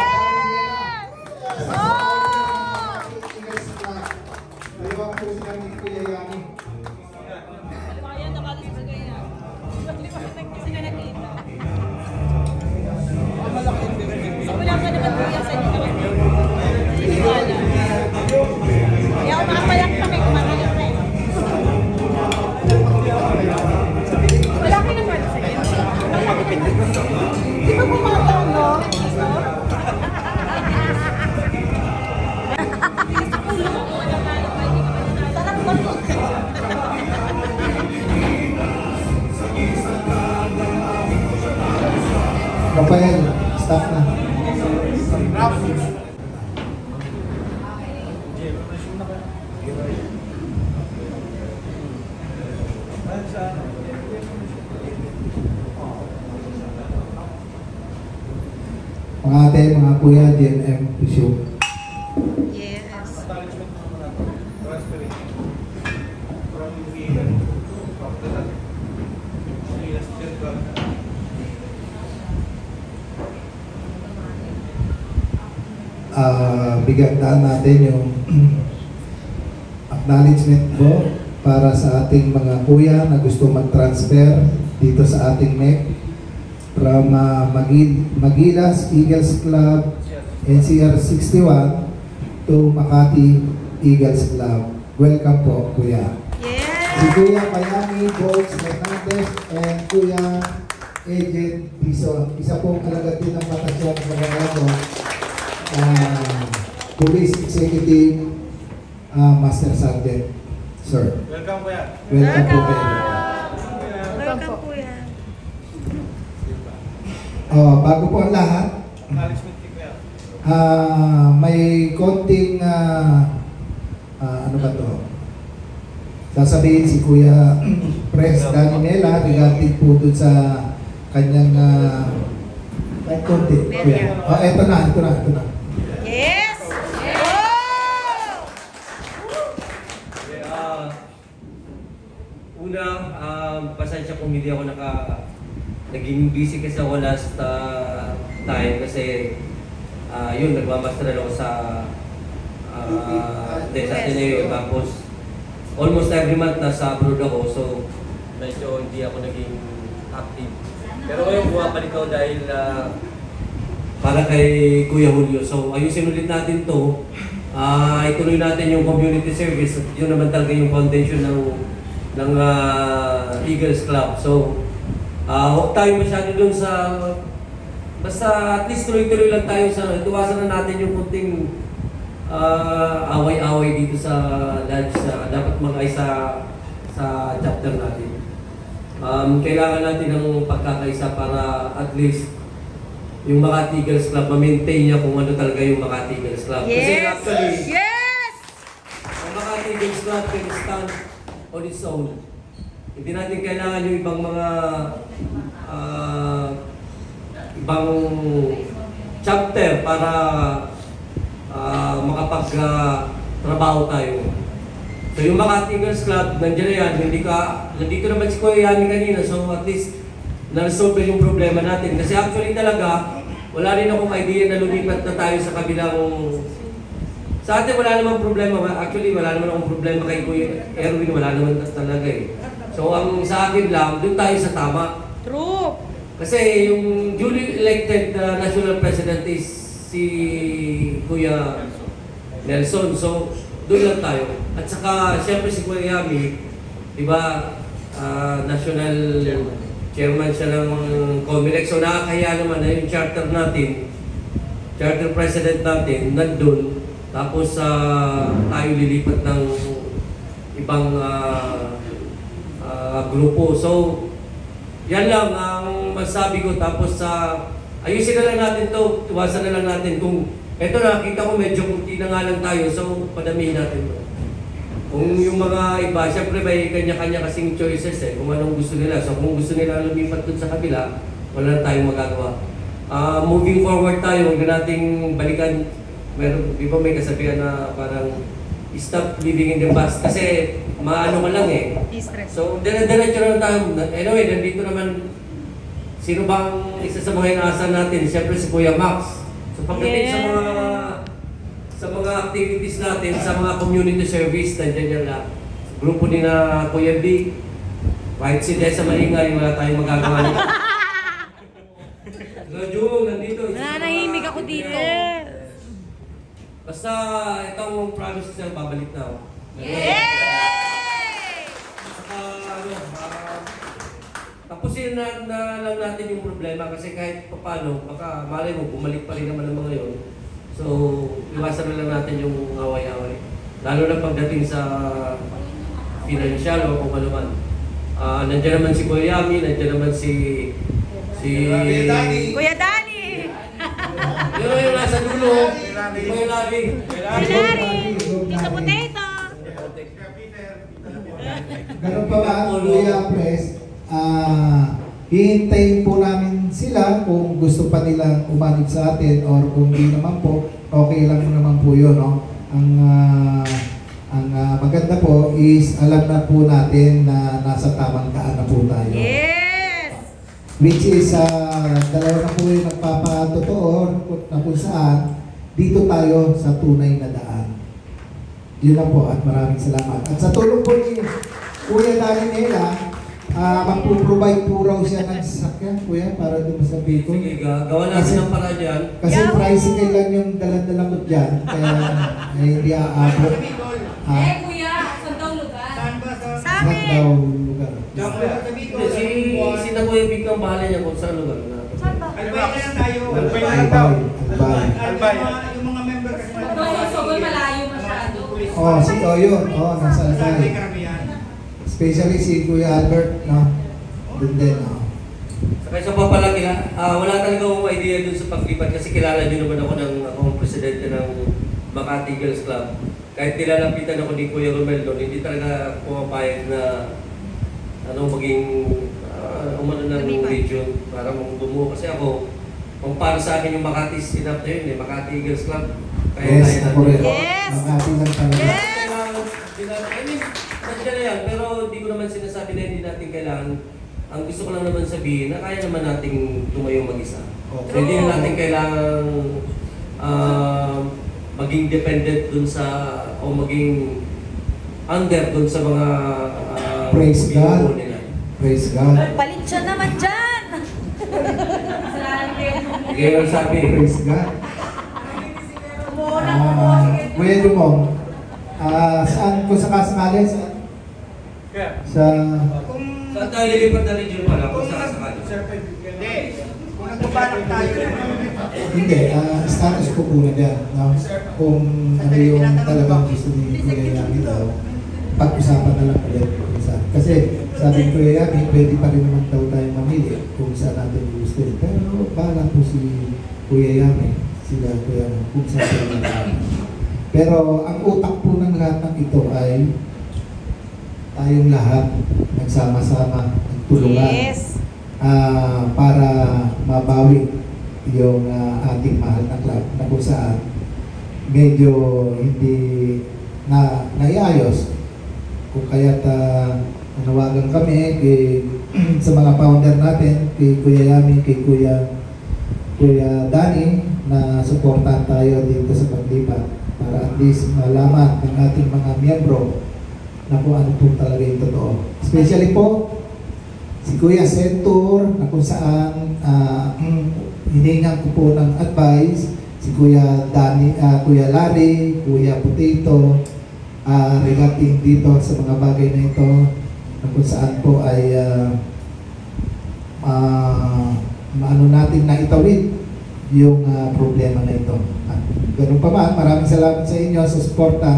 Dalawang po sila ni Kuya Yami. Wala ka naman kuya sa inyo naman. Kaya umapalakpak eh, kumakalak na eh. Wala ka naman sa inyo. Di ba pumatong mo? Sa ulo mo, sarap ba ito? Rafael, stop na. Mga ate, mga kuya, DNM, issue. Yes. Bigyan natin yung acknowledgement po para sa ating mga kuya na gusto mag-transfer dito sa ating MEC from Magilas Eagles Club NCR 61 to Makati Eagles Club. Welcome po, kuya. Yes. Si Kuya Mayami Box Hernandez and Kuya Agent Bison. Isa pong alagad din ng Batasyon sa Manalo. Police Executive Master Sergeant. Sir. Welcome, kuya. Welcome po kayo. Welcome kuya. Bago po ang lahat, may konting ano ba to? Sasabihin si Kuya Pres Daninela regarding po dun sa kanyang kahit konti. Kuya. Ito na. Yes! Una, pasensya kung hindi ako naging busy kasi ako last time kasi yun, nagmamasteral ako sa Ateneo, tapos almost every month nasa abroad ako, so medyo hindi ako naging active. Pero ngayon bumabalik ako dahil para kay Kuya Julio. So ayusin ulit natin to. Ituloy natin yung community service. Yun naman talaga yung foundation ng Eagles Club. So huwag tayo masyado dun sa basta at least tuloy-tuloy lang tayo sa tuwasan na natin yung kunting away-away dito sa lodge. Dapat mag-ay sa chapter natin. Kailangan natin ng pagkakaisa para at least yung Makati Eagles Club, ma-maintain niya kung ano talaga yung Makati Eagles Club. Yes! Kasi actually, Yes! ang Makati Eagles Club can stand on its own. Hindi natin kailangan yung ibang mga ibang chapter para makapag-trabaho tayo. So yung Makati Eagles Club, nandiyan na yan. Nandito naman si Kuya Yami kanina, so at least na-resolve yung problema natin. Kasi actually talaga, wala rin akong idea na lumipat na tayo sa kabilang... Sa atin wala namang problema. Actually, wala naman akong problema kay Kuya Erwin. Wala naman talaga eh. So ang sa akin lang, doon tayo sa tama. True. Kasi yung duly elected national president is si Kuya Nelson. So doon lang tayo. At saka, siyempre si Kuya Yami, di ba, national chairman siya ng COMELEC. So nakakahiya naman na yung charter natin, charter president natin, nandun. Tapos tayo lilipat ng ibang grupo. So, yan lang ang masabi ko. Tapos ayusin na lang natin to, tuwasan na lang natin. Kung eto nakita ko medyo kunti na nga lang tayo, so padamihin natin to. Kung yung mga iba, syempre may kanya-kanya kasing choices eh, kung anong gusto nila. So kung gusto nila lumipat dun sa kabila, wala na tayong magagawa. Moving forward tayo, huwag na nating balikan. Meron, di ba may kasabihan na parang stop living in the past. Kasi maano ka lang eh. Stress. So, dire-diretso na tayo. Anyway, nandito naman, sino bang isa sa mga inaasahan natin? Siyempre si Kuya Max. So, pagdating sa mga activities natin, sa mga community service, nandiyan yan lang. Grupo ni na Kuya B, kahit si Desa maingay, wala tayong magagawa nito. So, Jung, nandito. Nananahimik ako dito. Basta itong promise na babalik na ako. Saka tapusin na lang natin yung problema kasi kahit paano, baka malay mo, bumalik pa rin naman ang mga yun. So, iwasan na lang natin yung away-away. Lalo na pagdating sa financial o kung ano man. Nandiyan naman si Kuya Yami, nandiyan naman si Kuya Danny! yung nasa dulo, Kuya Larry. Tito Potato! Ganun pa ba, Kuya Pres, hihintayin po namin sila kung gusto pa nilang umanib sa atin or kung di naman po, okay lang naman po yun. No? Ang maganda po is alam na po natin na nasa tamang daan na po tayo. Yes! Which is, dalawa na po yung nagpapatotoo na kung saan dito tayo sa tunay na daan. Yun lang po at maraming salamat. At sa tulong po ni Kuya Darinela, magpo-provide po raw siya ng sasakyan, Kuya, para doon sa Bicol. Sige, gawa natin ng para dyan. Kasi tricycle lang yung dalang-dala ko dyan, kaya hindi aabot. Kuya, saan daw lugar? Sa Saan amin! daw lugar? Si na Kuya Big ang bahala niya kung saan lugar na. Saan ba? Albay na lang tayo. Albay. Yung mga member kasi Sobrang malayo masyado. Yun. Nasa Albay. Especially si Kuya Albert, no? Doon din, no? Saka isa pa pala, wala talaga akong idea dun sa paglipat kasi kilala nyo naman ako akong presidente ng Makati Girls Club. Kahit nilalapitan ako ni Kuya Romel doon, hindi talaga pumapayag na maging umano ng region para bumuo. Kasi ako, kung para sa akin yung Makati Sinap na yun, Makati Girls Club. Yes, ako rin. Yes! Makati lang talaga. Nandiyan na yan, pero hindi ko naman sinasabi na hindi natin kailangan. Ang gusto ko lang naman sabihin na kaya naman nating tumayo mag-isa. So, hindi na natin kailangan maging dependent dun sa o maging under dun sa mga Praise God. nila. Praise God. Palit siya naman dyan! Kaya yung sabi, Praise God. Kuya Dumong, saan ko sakasakali? saan tayo lilipat na region pala kung saan sakali? Kung nagbabalak tayo. Hindi, status ko muna dyan. No? Kung ano yung talagang gusto ni Kuya Yami daw, pag-usapan na lang ulit. Kasi sabi ni Kuya Yami, pwede pa rin naman daw tayo mamili kung saan natin gusto. Pero bahala po si Kuya Yami, sila Kuya Yami, kung saan sila natin. Pero ang utak po ng lahat ng ito ay tayong lahat nagsama-sama, nagtulungan. Yes! Para mabawi yung ating mahal na club na kung saan medyo hindi naiayos. Kung kaya't nanawagan kami sa mga founder natin, kay Kuya Yami, kay Kuya Danny, na supportan tayo dito sa paglipat para at least malaman ng ating mga miyembro na kung ano po talaga yung totoo. Especially po si Kuya Sentur, na kung saan hiningan ko po ng advice, si Kuya Danny, Kuya Larry, Kuya Potato, regarding dito sa mga bagay na ito, na kung saan po ay maano natin na itawid yung problema na ito. At ganun pa man, maraming salamat sa inyo sa suporta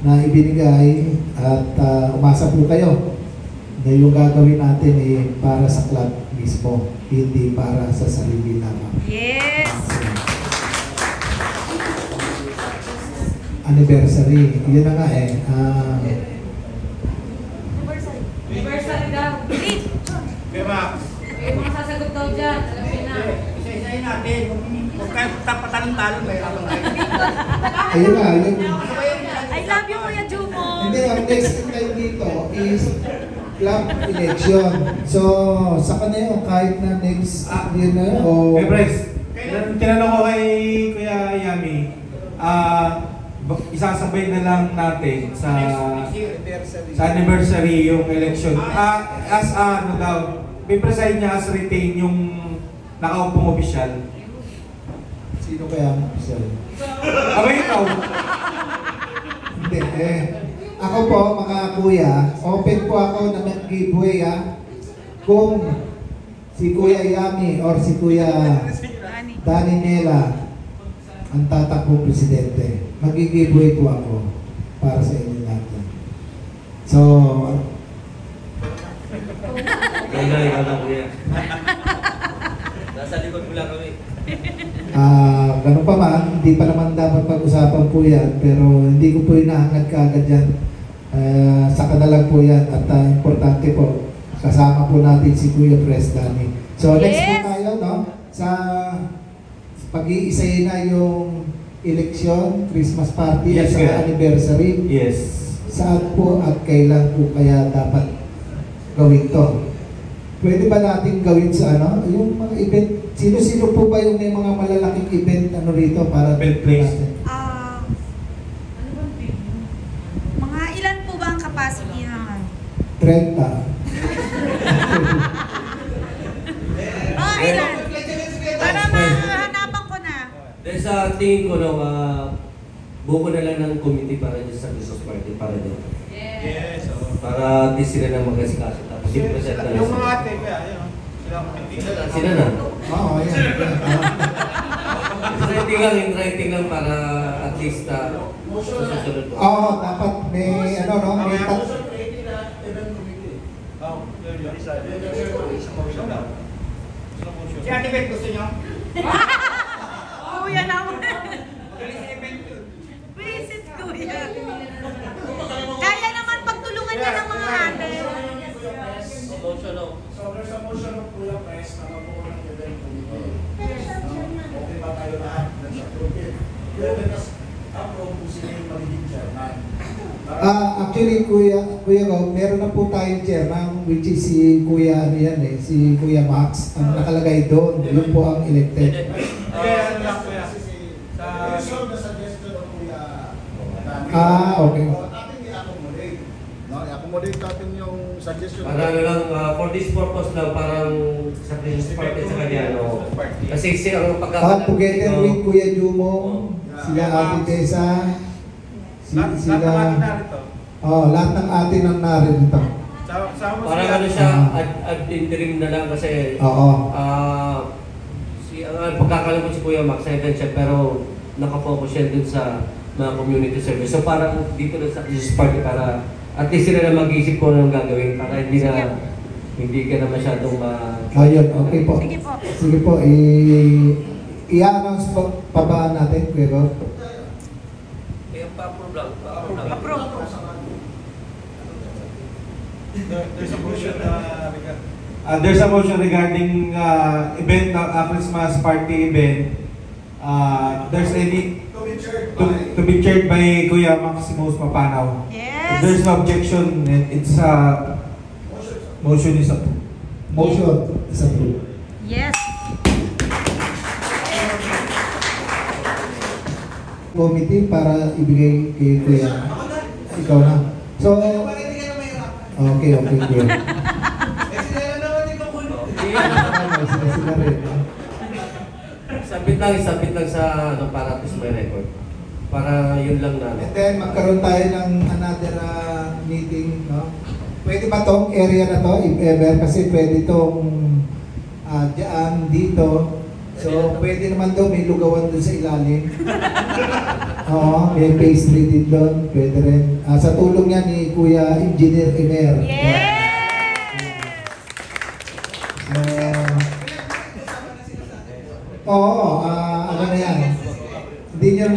na ibinigay at umasa po kayo na yung gagawin natin para sa club mismo, hindi para sa sarili lamang. Yes! Anniversary, yun na nga Anniversary daw. Wait! Kaya Max, May mga sasagot daw dyan. Alam mo na. isa-isahin natin. Huwag kayo tapatan ng talon, may habang tayo. Ayun na, yun. I love you, next time dito is club election. So, sa kanya yun, kahit na next year na o... Pres, tinanong ko kay Kuya Yami, isasabay na lang natin sa anniversary yung election. As ano daw, may preside niya as retain yung nakaupong opisyal. Sino kaya ang opisyal? Abay ikaw. Hindi, ako po, mga kuya, open po ako na mag-giveaway kung si Kuya Yami or si Kuya Danny Nela ang tatakbong presidente. Mag-giveaway po ako para sa inyo lahat. So, Nasa likod mo lang kami. ganun pa man, hindi pa naman dapat pag-usapan po yan, pero hindi ko po inaangad kaagad yan. Saka na lang po yan at importante po, kasama po natin si Kuya Pres Danny. So next po tayo, no? Sa pag-iisay na yung eleksyon, Christmas party, Yes, sa sir. anniversary. Yes. Saan po at kailan po kaya dapat gawin to? Pwede ba natin gawin sa ano? Yung mga event, sino-sino po ba yung may mga malalaking event ano rito para Event place. Mga ilan po ba ang capacity naman? 30. Ilan? Para mahanapan ko na. Dahil sa tingin ko, no, buko na lang ng committee para dyan sa Christmas party, para dyan. Yes. Para di sila na mag-asikaso. Tapos yung present na Yung mga ate, yun. sila na. Oo, yan. Yung writing lang para at least susunod po. Oo, dapat may ano no, may Si Ate Beth, gusto nyo? Kuya naman. Visit kuya. Kaya naman pagtulungan niya ng mga ate. Promotion, no? So there's a motion of Kuya Pres na mabuo ng event committee. Okay ba tayo lahat? That's approved. Then approve kung sino yung magiging chairman. actually Kuya Rob, meron na po tayong chairman which is si Kuya ano yan si Kuya Max. Ang nakalagay doon, yun po ang elected. Kaya ano lang po yan. So the suggestion of Kuya Danny. Okay. Ating i-accommodate. No, i-accommodate natin yung suggestion. Para ano lang, for this purpose lang, parang sa Christmas party sa kanya, no? Kasi ang Together with Kuya Jumong, sila Ate Tessa, sila, lahat ng atin ang narito. Parang ano siya, ad interim na lang kasi, ang pagkakalam ko si Kuya Max, nandun siya, pero nakafocus siya dun sa mga community service. So parang dito na sa Christmas party para at least sila na mag-iisip ko ng gagawin para hindi ka na masyadong Ayun, okay po. Sige po. Sige po, i-announce pa ba natin, Kuya Rob? Pa-approve lang. Approve. There's a motion There's a motion regarding event na Christmas party event. There's any to be chaired by Kuya Maximus Mapanaw. Yes. If there's no objection, it's motion is approved. Motion is approved. Yes. Committee para ibigay kay Kuya. Ikaw na. So, okay, Kuya. Sila rin. Sabit lang sa ano para at least may record. Para yun lang na. And then magkaroon tayo ng another meeting, no? Pwede ba tong area na to, if ever, kasi pwede tong dyan, dito. So, pwede naman daw may lugawan doon sa ilalim. Oo, may pastry din doon, pwede rin. Sa tulong niya ni Kuya Engineer Emer. Ano na yan? Hindi nyo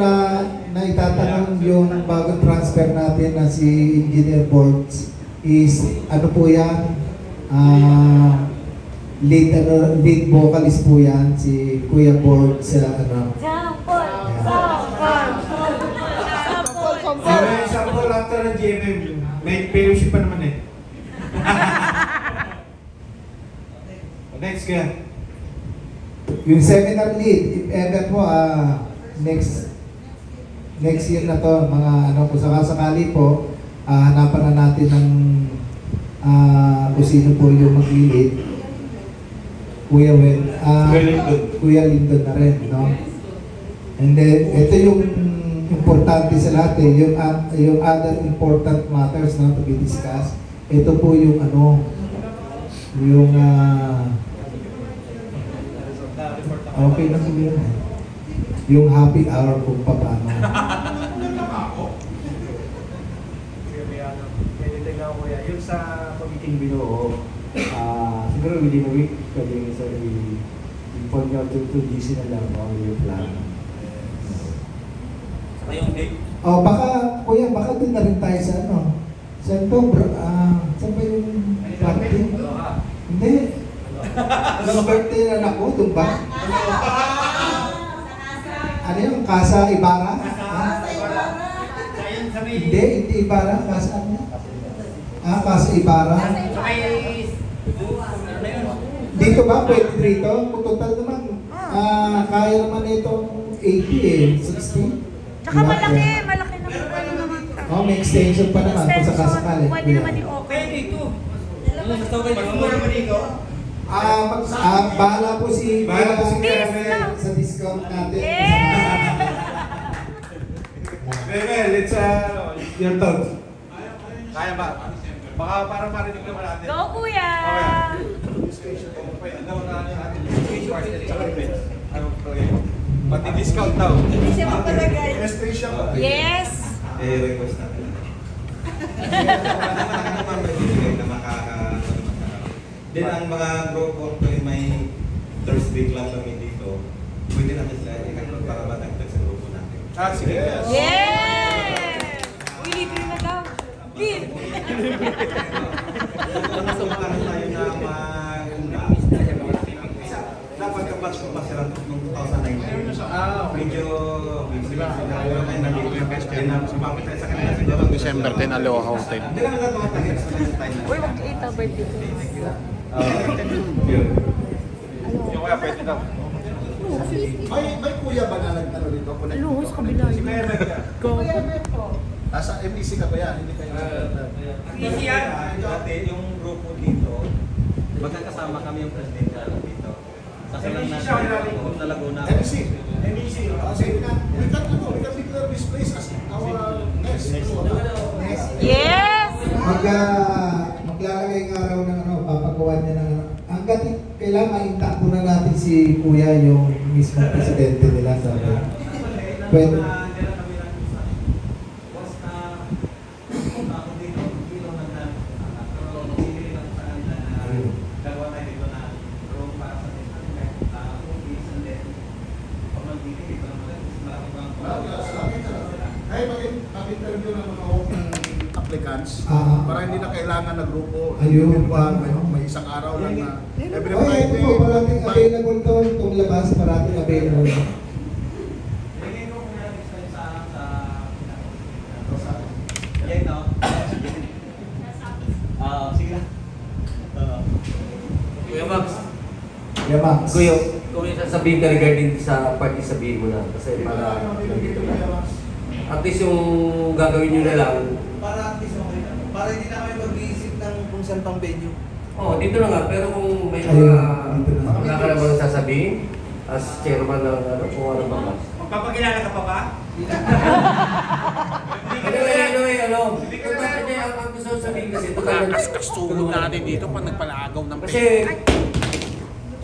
na itatanong yung bagong transfer natin na si Engineer Boards is ano po yan? Lead vocalist po yan, si Kuya Boards Sample after ng GMM. May fellowship pa naman eh. Next kaya. Yung seminar lead, if ever po, next year na to, mga ano, kung sakasakali po, hanapan na natin ng kung sino po yung mag-lead. Kuya Kuya Lindon na rin, no? And then, ito yung importante sa lahat eh, yung other important matters na to be discussed. Ito po yung ano, yung okay na po yun. Yung happy hour kung paano. Yung sa pagiging binuo, siguro within a week, pwede sa inform nyo to GC na lang kung yung plan. Saka yung date. Baka, kuya, baka doon na rin tayo sa ano. Sa ito, saan ba yung party? Hindi. Yung birthday na anak ko, doon ba? Ano yung Casa Ibarra? Hindi Ibarra. Casa ano? Casa Ibarra. Dito ba? Pwede dito? Kung total naman, kaya naman itong 80 eh, 60. Tsaka malaki na naman. May extension pa naman kung sakasakali. Pwede naman yung okay. Dito. Pag-mura mo dito. Bahala po si Discount. sa discount natin. Mel, it's your turn. Kaya ba? Baka para marinig naman natin. Go, kuya! Pati discount daw. Hindi siya mapalagay. Yes! Request natin. Then ang mga group work ko may Thursday club kami dito. Pwede natin sila i-control para matagtag sa grupo natin. Sige. Yeah! Uy, libre na daw. Libre! Sumakan tayo na dapat kapas ko pa sila noong 2019. Medyo busy ba tayo kaya nandito yung best friend na sumapit tayo sa kanila siguro December 10, Aloha Hotel. Hindi naman natawa tayo sa time. Uy, mag-8 birthday ko. Yung kaya pwede daw. May kuya ba na nagtano dito? Luhos, kabila. Si Kuya Beto. Kuya Beto. Nasa MEC ka ba yan? Hindi kayo Kasi yan, dati yung grupo dito, magkakasama kami yung president dito. Kasi lang na Laguna. MEC. MEC. Kasi we can declare this place as our next. Yes! Maglalagay ng araw ng ano, papagawa niya ng ano. Hanggat kailangan maintakbo na natin si Kuya, yung mismo presidente nila sa pwede. Mag-interview ng mga walking applicants para hindi na kailangan na grupo. Ayun. May isang araw lang na every Ito Friday. po, parating available to. Itong labas, parating available. Sige. Kuya Max. Kuya Max. Kuya, kung yung sasabihin ka regarding sa party, sabihin mo na. Kasi para nandito na. At least yung gagawin nyo na lang. Para at least okay na. Para hindi na kami mag-iisip ng kung saan pang venue. Oo, dito na nga. Pero kung may mga wala ka naman sasabihin, as chairman ng ano, kung ano ba ka. Magpapakilala ka pa ba? Anyway, ano, ang gusto ko sabihin kasi, Tulong natin dito pag nagpalaagaw ng kasi,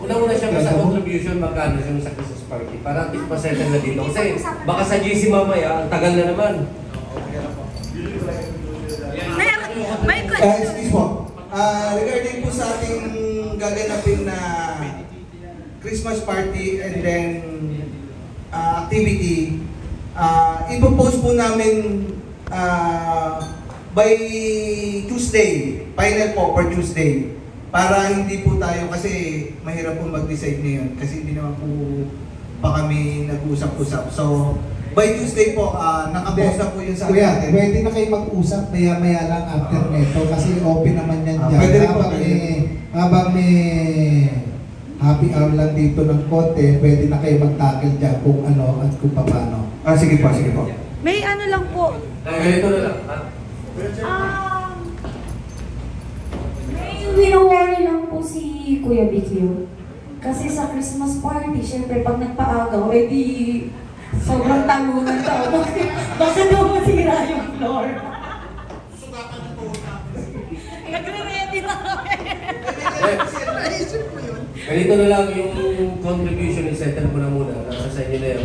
una-una siyang sa contribution, magkano siya sa Christmas party. Para at least masettle na dito. Kasi baka sa GC mamaya, ang tagal na naman. Excuse mo. Regarding po sa ating gaganapin na Christmas party and then activity, ipopost po namin by Tuesday, final po for Tuesday. Para hindi po tayo, kasi mahirap po mag-decide ngayon kasi hindi naman po pa kami nag-usap-usap. So, By Tuesday po, nakapost na po yun sa Kuya, atin. pwede na kayo mag-usap maya-maya lang after nito kasi open naman yan dyan. Pwede rin po, Habang may happy hour lang dito ng konti, pwede na kayo mag-tackle dyan kung ano at kung paano. Sige po, sige po. May ano lang po. Ganito na lang. May wino-worry lang po si Kuya BQ. Kasi sa Christmas party, syempre pag nagpaagaw, di sobrang talunan tao. Baka daw masira yung floor. Nagre-ready na kami. Ganito na lang yung contribution, i-settle mo na muna. Nasa sa inyo na yan.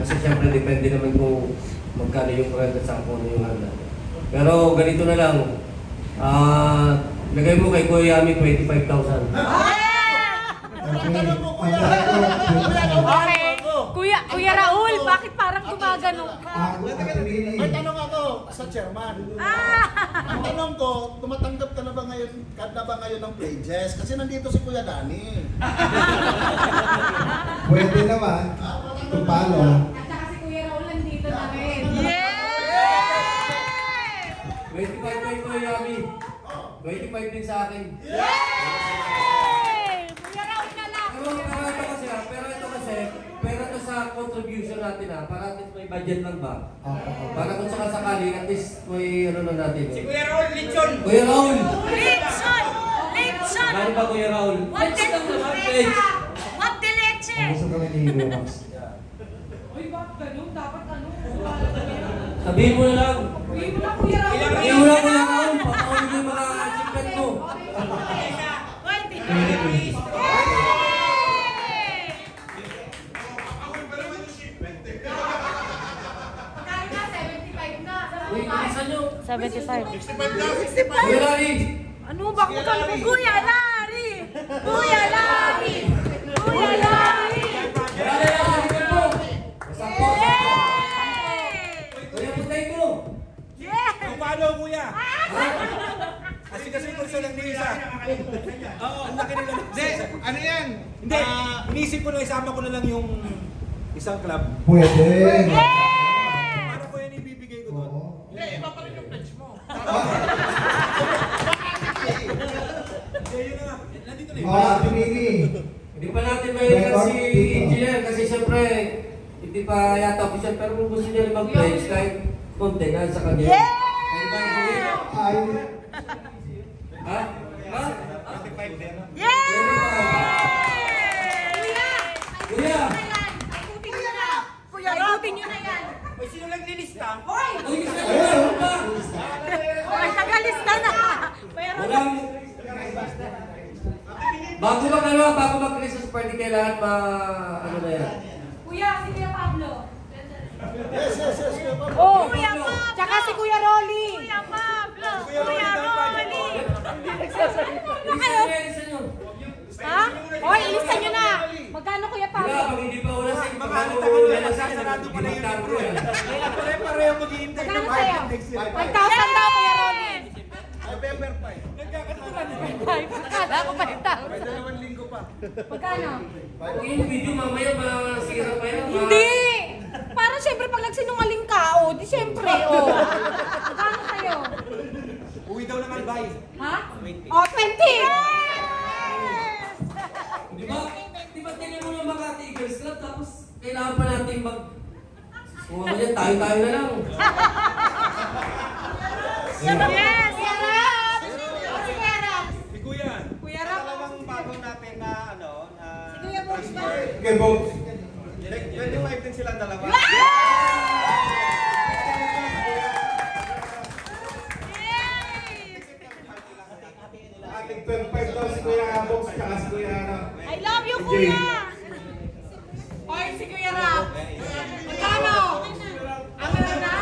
Kasi syempre depende naman kung magkano yung rent at saan kung ano yung handa. Pero ganito na lang. Lagay mo kay Kuya Yami 25,000. Okay. Kuya Raul, bakit parang gumagano ka? May tanong ako sa chairman. Ang tanong ko, tumatanggap ka na ba ngayon ng pledges? Kasi nandito si Kuya Danny. Pwede naman. Kung paano. At saka si Kuya Raul nandito na rin. 25 kay Kuya Yami. 25 din sa akin. Kuya Raul na lang. Pero ito kasi, pera to sa contribution natin para at least may budget lang ba? Para kung sakasakali, at least may ano na natin. Si Kuya Raul, lechon! Kuya Raul! Lechon! Lechon! Ano ba Kuya Raul? What the leche? Gusto kami ni Kuya Max. Uy, bakit ganun? Dapat ano? Sabihin mo na lang. Uy, wala Kuya Raul. Sabihin mo lang Kuya Raul. Papaulit mo yung mga achievement mo. Uy, bilisan nyo. 75. 65 Kuya Larry! Ano ba? Kuya Larry! Kuya Larry! Kuya Larry! Wala na yung achievement mo. Sakto, sakto. Kuya Putay ko. Kung paano, Kuya? Kasi kurso lang ni isa. Oo, ang laki nila. Hindi, ano yan? Hindi, inisip ko na isama ko na lang yung isang club. Pwede. Paano ko yan ibibigay ko doon? Hindi, iba pa rin yung pledge mo. Yun na nga, nandito na yun. Ate Mini. Hindi pa natin mahilan si Engineer kasi siyempre hindi pa yata official pero kung gusto niya mag-pledge kahit konti na sa kanya. Kahit ba ang gawin? Ha? Ha? 25 din. Kuya! Kuya, ikutin nyo na yan. May sino naglilista? Hoy! Uy, gusto niya meron pa! Hoy, tagalista na. Meron na. Bago mag-Christmas party kailangan ano na yan? Kuya, si Kuya Pablo. Yes. Oh, Kuya Pablo. Tsaka si Kuya Rolly. Kuya Pablo. Kuya Rolly. Ilista nyo! Ha? Hoy, ilista nyo na. Magkano Kuya Pablo? Wala, pag hindi pa una sa Sasarado pa na yung libro. Pare-pareho mag-iintay. Magkano sa'yo? 5,000 daw Kuya Rolly. November 5. Akala ko 5,000. May 2 linggo pa. Magkano? Yung video mamaya masira pa yan. Hindi! Parang siyempre pag nagsinungaling ka, di siyempre, Magkano sa'yo? Uwi daw naman, bye. Ha? 20. 20! Di ba tingin mo ng mga Tigers Club tapos kailangan pa natin kung ano yan, tayo-tayo na lang. Yes! Si Kuya. Kuya Rap. Dalawang bago natin na ano, na... Si Kuya Box ba? Okay, folks. 25 din silang dalawa. Ating 25 daw si Kuya Box tsaka si Kuya I love you, Kuya! Or si Kuya Rap. Magkano? Ang na?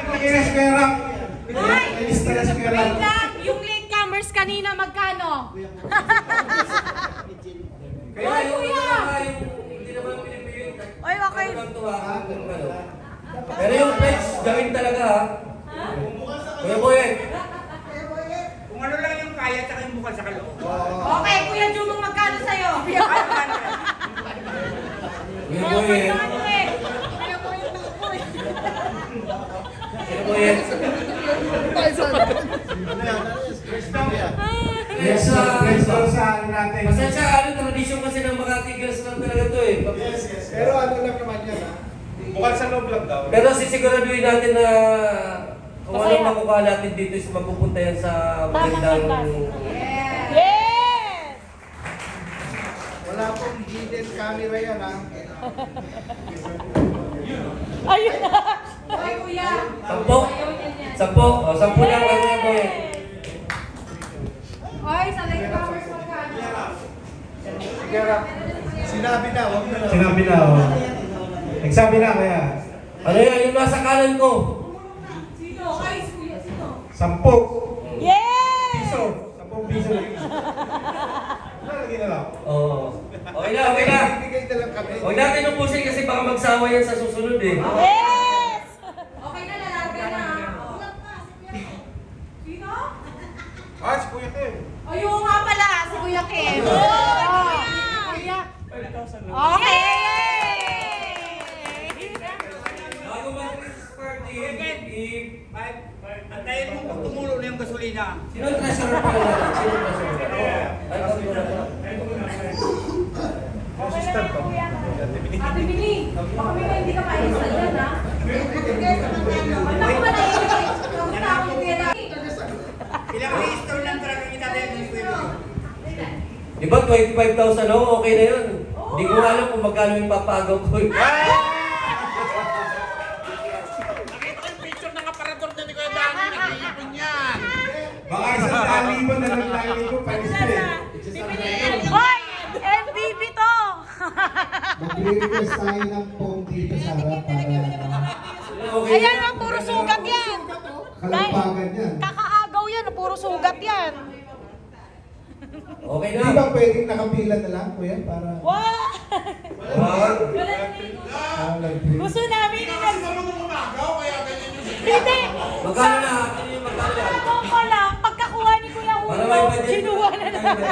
Naglagay na si Kuya Ram. Hoy! Nalista na si Kuya Ram. Wait lang, yung latecomers kanina, magkano? Hoy, Kuya! Hindi naman pinipilit. Oy, okay. Pero yung pledge, gawin talaga ha. Kuya Boyet. Kung ano lang yung kaya, tsaka yung bukal sa kaloob. Okay, Kuya Jumong, magkano sa'yo? Kuya Boyet. Sino po yan? Yes, sa natin. Pasensya, tradisyon kasi ng mga Tigers lang talaga to eh. Pero ano lang naman yan, ha? Bukal sa loob lang daw. Pero sisiguraduhin natin na kung anong makukuha natin dito is mapupunta yan sa magandang... Yes! Wala pong hidden camera yan, ha? Ayun na! Ay, kuya! 10? 10? O, 10 lang kayo na po eh. Oy, sa light power sa Sinabi na, wag na. Sinabi na, nagsabi na kaya. Ano yan? Yung nasa kanan ko. Sino? Ay, kuya, sino? 10 Yes! piso. 10 piso lang. Nalagay na lang. Oo. Okay na, okay na. Bibigay na lang kami. Huwag natin ubusin kasi baka magsawa yan sa susunod eh. Yes! Okay na, lalagay na. Sino? Si Kuya Kim. Ayun nga pala, si Kuya Kim. Kuya. Okay! Bago mag-Christmas party, Antayin mo kung tumulo na yung gasolina. sino ang treasurer pa natin? Sino ang treasurer? Ay, kami ko na pala. Assistant ko. Ate Bini, baka may hindi ka maalis na yan, ha? Naku ba na yun? Kamusta ako yung pera? Ilang register lang talaga kita dahil ng pwede. Di ba 25,000 ako? Okay na yun. Hindi ko alam kung magkano yung papagaw ko. Nakita ko yung picture ng aparador na ni Kuya Dani. Nag-iipon yan. Baka isang talibo na lang tayo ko pa Hoy! MVP to! Mag-request tayo ng phone dito sa harap para Ayan ang puro sugat yan! kalampagan yan. Kakaagaw yan, puro sugat yan! Okay Di na. ba pwedeng nakapila na lang, kuya, para... Wow! Gusto namin yung Hindi! Magkano na? Ano yung magkano na? Ako ko lang, pagkakuha ni Kuya Para Hugo, may budget. kinuha na namin.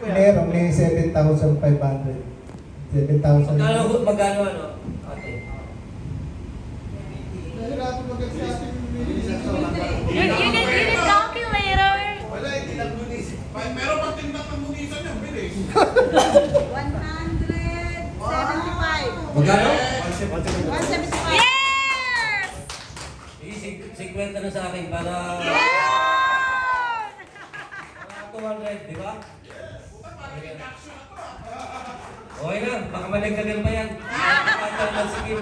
Meron, may 7,500. 7,000. Magkano ano? Ate. You need calculator. Wala, hindi lang lunis. Meron pang tindak ng munisan yan, bilis. 175. Magkano? 175. Yes! Sigwenta na sa akin para... Para 200, di ba? Okay na, baka managdagan pa yan. Sige.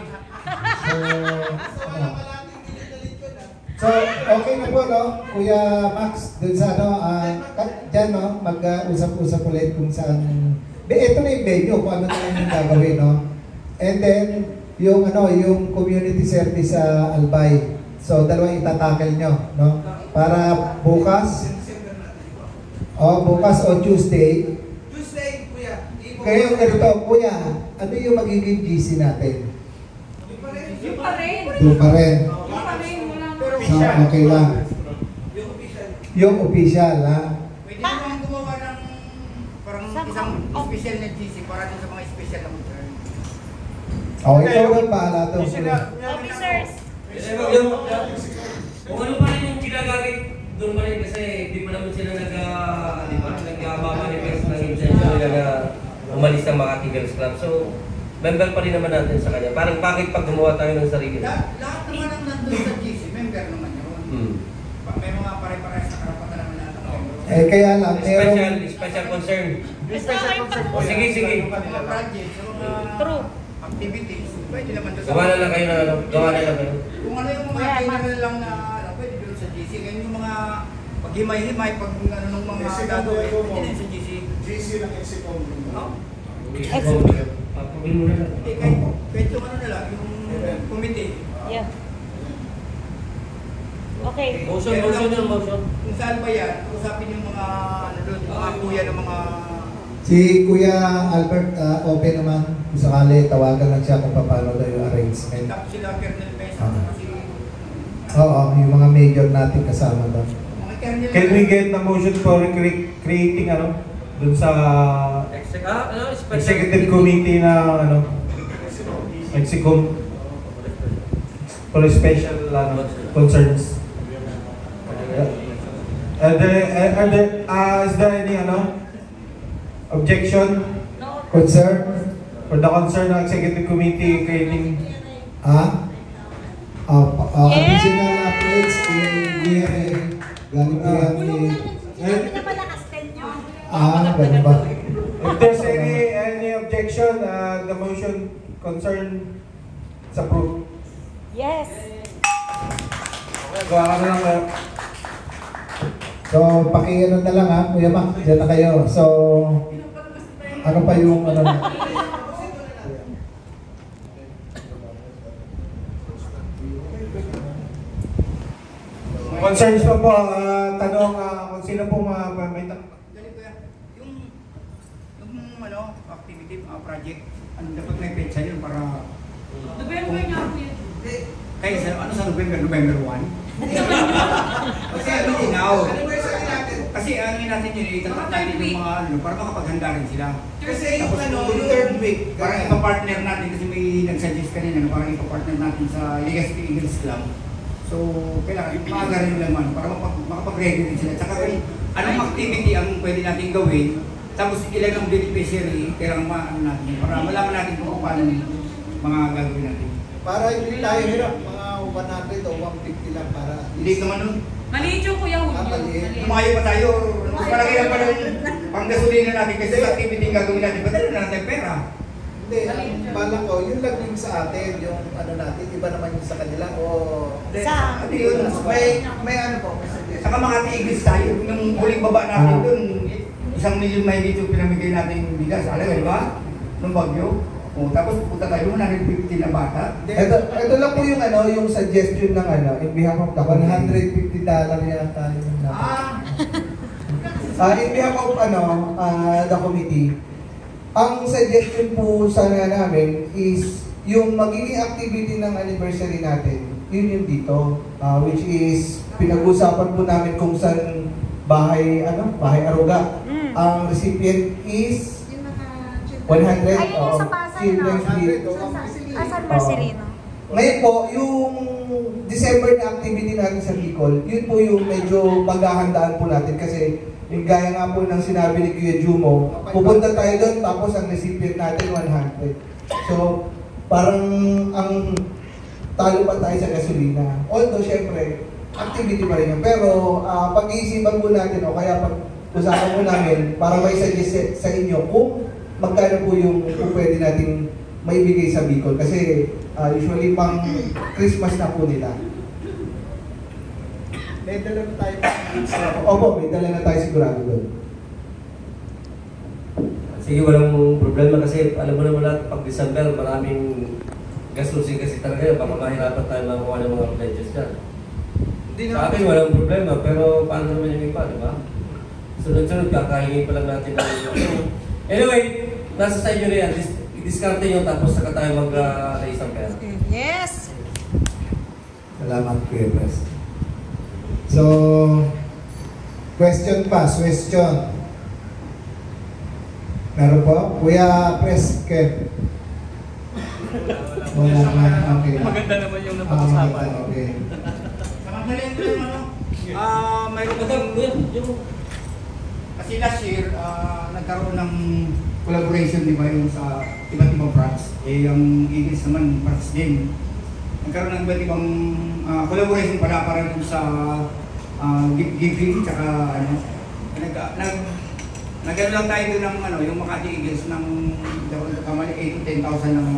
So, okay na po, no? Kuya Max, dun sa ano, dyan, no? Mag-usap-usap ulit kung saan... Ito na yung venue, kung ano na yung gagawin, no? And then, yung yung community service sa Albay. So, dalawang itatakel nyo, no? Para bukas, bukas o Tuesday. Tuesday, kuya. Kaya ganito, kuya, ano yung magiging GC natin? Yung pa rin. Doon pa rin. Yung pa rin. So, okay lang. Yung official, ha? Pwede naman gumawa ng parang isang special na GC para din sa mga special na concern. Oh, ikaw rin bahala doon. Officers. Kung ano pa rin yung ginagamit, doon pa rin kasi di pa naman sila nag-mamanifest ng intention nila na umalis ng Makati Girls Club. So, member pa rin naman natin sa kanya. Parang bakit pag gumawa tayo ng sarili? Lahat naman ang nandun sa GC, member naman yun. May mga pare-parehas na karapatan naman natin. Kaya lang, Special concern. O sige. Mga projects, mga activities, pwede naman doon sa... Gawa na lang kayo na ano. Gawa na lang kayo. Kung ano yung mga general lang na pwede doon sa GC. Ganyan yung mga paghimay-himay, pag ano nung mga gagawin, pwede din sa GC. GC ng Exicom. Papagin mo na lang. Kahit yung ano na lang, yung committee. Yeah. Okay. Motion. Kung saan ba yan, usapin yung mga ano doon, mga kuya ng mga... si Kuya Albert, open naman. Kung sakali, tawagan lang siya kung paano daw yung arrangement. Tapos sila, Colonel Mesa, kasi... Oo, yung mga major natin kasama doon. Can we get the motion for creating dun sa executive committee na Mexico for special concerns. Is there any objection? Concern? For the concern ng Executive Committee creating Additional updates galing po yan ganun ba? If there's any objection, the motion concern is approved. Yes. Gawa ka na lang kayo. So, pakiano na lang Kuya Mac, dyan na kayo. So, ano pa yung Concerns pa po, tanong kung sino po may activity, project, ano dapat may petsa yun para... November niya ako yun. Kaya sa November 1? Kasi now. Kasi ano natin yun, itatat natin yung mga para makapaghanda rin sila. Kasi yung third week. Parang ipapartner natin kasi may nag-suggest kanina, parang ipapartner natin sa Legacy Eagles Club. So, kailangan maaga rin naman para makapag-ready rin sila. Tsaka anong activity ang pwede natin gawin, tapos ilan ang beneficiary, kailangan maano natin, para malaman natin kung paano mga gagawin natin. Para hindi tayo hirap, mga 100 o 150 lang para... Hindi naman nun. Maliit yung Kuya Julio. Lumayo pa tayo. Mas malaki lang pala yung panggasolina natin kasi sa activity yung gagawin natin. Ba't na natin pera? Hindi, ang bala ko, yun lang yung sa atin, yung ano natin, iba naman yung sa kanila o... Ano yun? May ano po, may suggestion. Saka mga tigis tayo. Yung huling baba natin dun, 1 million may dito pinamigay natin yung bigas. Alam ka, di ba? Nung bagyo. O, tapos pupunta tayo 150 na bata. Ito lang po yung yung suggestion ng in behalf of the $150 yata yung in behalf of the committee. Ang suggestion po sana namin is yung magiging activity ng anniversary natin, yun yung dito, which is pinag-usapan po namin kung saan bahay Aruga. Ang recipient is 100. Ayun sa Pasay na. San Marcelino. Ngayon po, yung December na activity natin sa Bicol, yun po yung medyo maghahandaan po natin kasi yung gaya nga po ng sinabi ni Kuya Jumo, pupunta tayo doon tapos ang recipient natin 100. So, parang ang talo pa tayo sa gasolina. Although, syempre, activity pa rin yun. Pero, pag-iisipan po natin o kaya pag-usapan po namin para may suggest sa inyo kung magkano po yung pwede natin maibigay sa Bicol. Kasi, usually pang Christmas na po nila. May dala na tayo. Opo, may dala na tayo sigurado doon. Sige, walang problema kasi alam mo naman natin pag December maraming gastusin kasi talaga baka mahirapan tayo makuha ng mga pledges dyan. Sa akin walang problema pero paano naman yung iba, di ba? Sunod-sunod kakahingi pa lang natin ng anyway, nasa sa inyo na yan. I-discarte nyo tapos saka tayo mag-raise ang pera. Yes! Salamat, Kuya Pres. So, question. Meron po? Kuya Pres, Ken. Wala naman. Okay. Maganda naman yung napag-usapan. Okay. Samantalayan ko lang mayroon kasi last year, nagkaroon ng collaboration, di ba, yung sa iba't ibang brands. Yung Eagles naman, brands din. Nagkaroon ng iba't ibang collaboration para dun sa giving, tsaka nag-ano lang tayo dun ng yung Makati Eagles ng 8 to 10,000 ng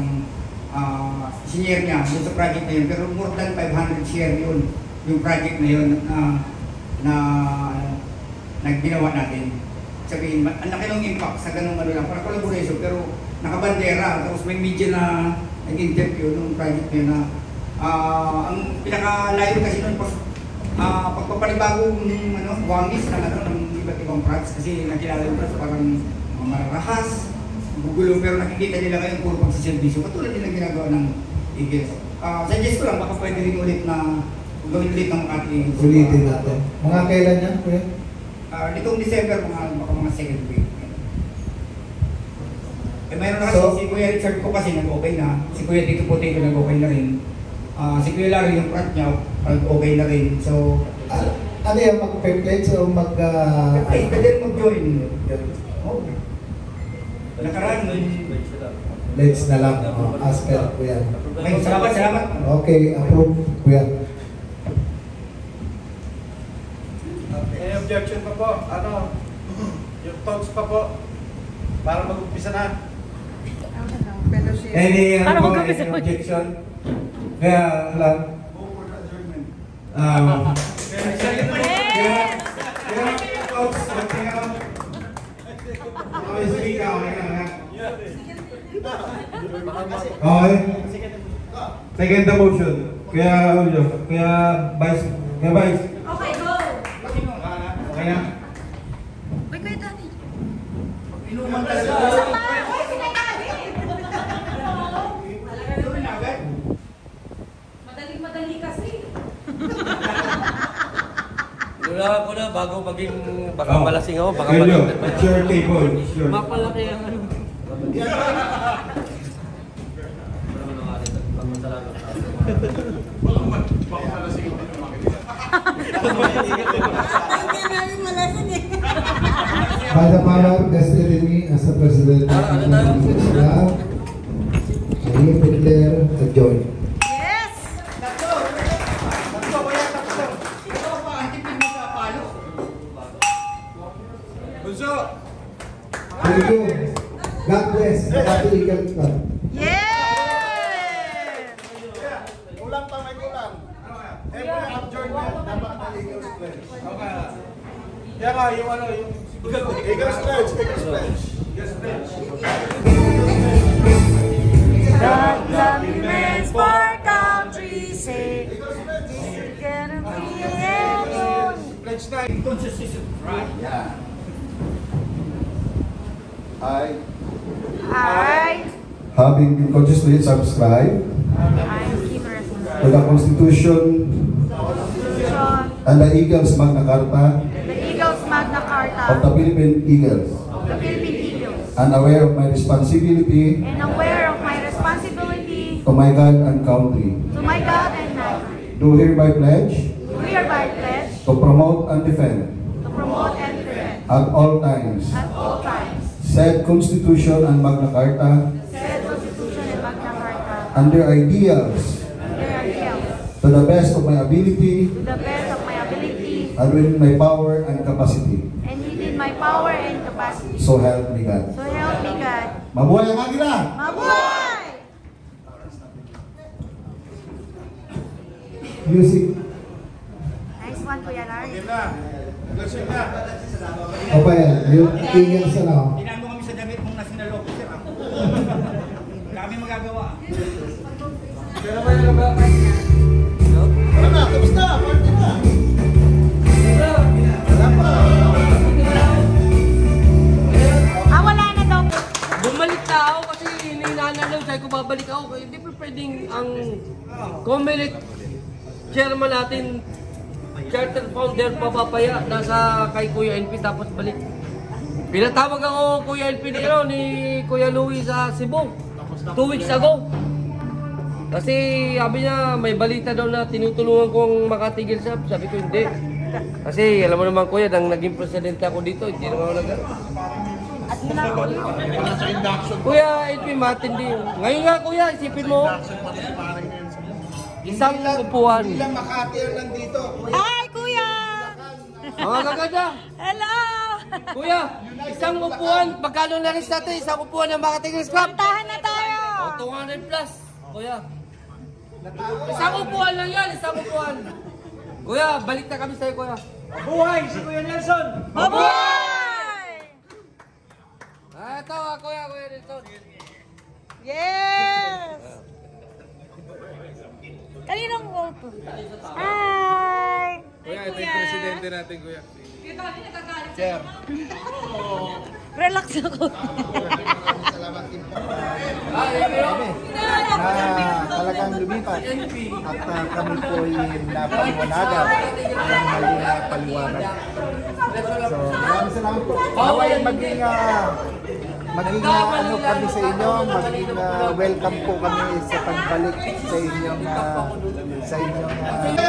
share niya dun sa project na yun. Pero more than 500 share yun, yung project na yun na ginawa natin. Sabihin, ang laki ng impact sa ganung lang, para collaboration, pero nakabandera, tapos may media na nag-interview nung project yun na ang pinaka-live kasi nun pagpapanibagong wangis ng iba't ibang brands kasi nakilala yung brands parang mga mararahas, gugulo, pero nakikita nila kayo puro pagsiservisyo, katulad nila ginagawa ng Eagles. Suggest ko lang, baka pwede rin ulit na gawin ulit ng Makati Eagles. Ulitin natin. Mga kailan yan, Kuya? Nitong December, baka mga second week. mayroon na kasi si Kuya Richard ko kasi nag-okay na. Si Kuya Tito Potato nag-okay na rin. Si Kuya Larry yung part niya, okay na rin. So, ano yung mag-pledge o pwede rin mag-join. Okay. Nakaraan nun. Pledge na lang. Ask ka, Kuya. Salamat. Okay, approve, Kuya. May objection pa po. Yung thoughts pa po. Para mag-umpisa na. Any objection? Kaya lang. Okay. Second the motion. Kaya Vice. Okay, go! Okay na. Wait, Kuya Danny. Inuman talaga. Madali kasi. Lulaan ko na bago maging, baka malasing ako, baka Hello. malasing. It's your table. It's your. Mapalaki ang ano. By the power vested in me as the President of the Philippines Club, I declare adjourned. Thank you. God bless. Happy Eagle Club. Kulang pa, may kulang. Every adjournment, dapat na Eagles Pledge. Kaya nga, yung Eagles Pledge. God documents for country's sake. Together we alone. pledge na. Right. Yeah. I Having been consciously subscribed to the Constitution and the Eagles Magna Carta of the Philippine Eagles, and aware of my responsibility to my God and country, do hereby pledge to promote and defend at all times said Constitution and Magna Carta and their ideals to the best of my ability and within my power and capacity. So help me God. Mabuhay ang Agila! Music. Nice one, Kuya Larry. O pa yan, yung Eagles ano? Tinanong kami sa damit mong nasinalok, sir. Kami magagawa. Pero may ba? Wala na, tapos na, party na. Wala pa. Wala na daw. Bumalik na ako kasi ninananaw sabi ko babalik ako. Hindi pa pwedeng ang Comelec chairman natin, charter founder papapaya, nasa kay Kuya NP tapos balik. Pinatawag ako Kuya NP ni Kuya Louie sa Cebu 2 weeks ago. Kasi sabi niya may balita daw na tinutulungan kong makatigil siya. Sabi ko hindi. Kasi alam mo naman Kuya, nang naging presidente ako dito, hindi naman ako Kuya NP matindi. Ngayon nga Kuya, isipin mo. Isang upuan. Ilang Makati ang nandito. Hi, Kuya! Mga kagada. Hello! Kuya, isang upuan. Pagkano na rin natin, isang upuan ng Makati Girls Club. Puntahan na tayo! O, 200 plus. Kuya. Isang upuan lang yan, isang upuan. Kuya, balik na kami sa'yo, Kuya. Mabuhay si Kuya Nelson! Mabuhay! Ito, Kuya Nelson. Yes! Kaninong vote? Hi! Kuya, ito yung presidente natin, Kuya. Sir. Relax ako. Salamat din po. Na talagang lumipat at kami po yung napaliwanagan ng mali na paliwanag. So, maraming salamat po. Naway maging maging ano kami sa inyo, maging welcome po kami sa pagbalik sa inyong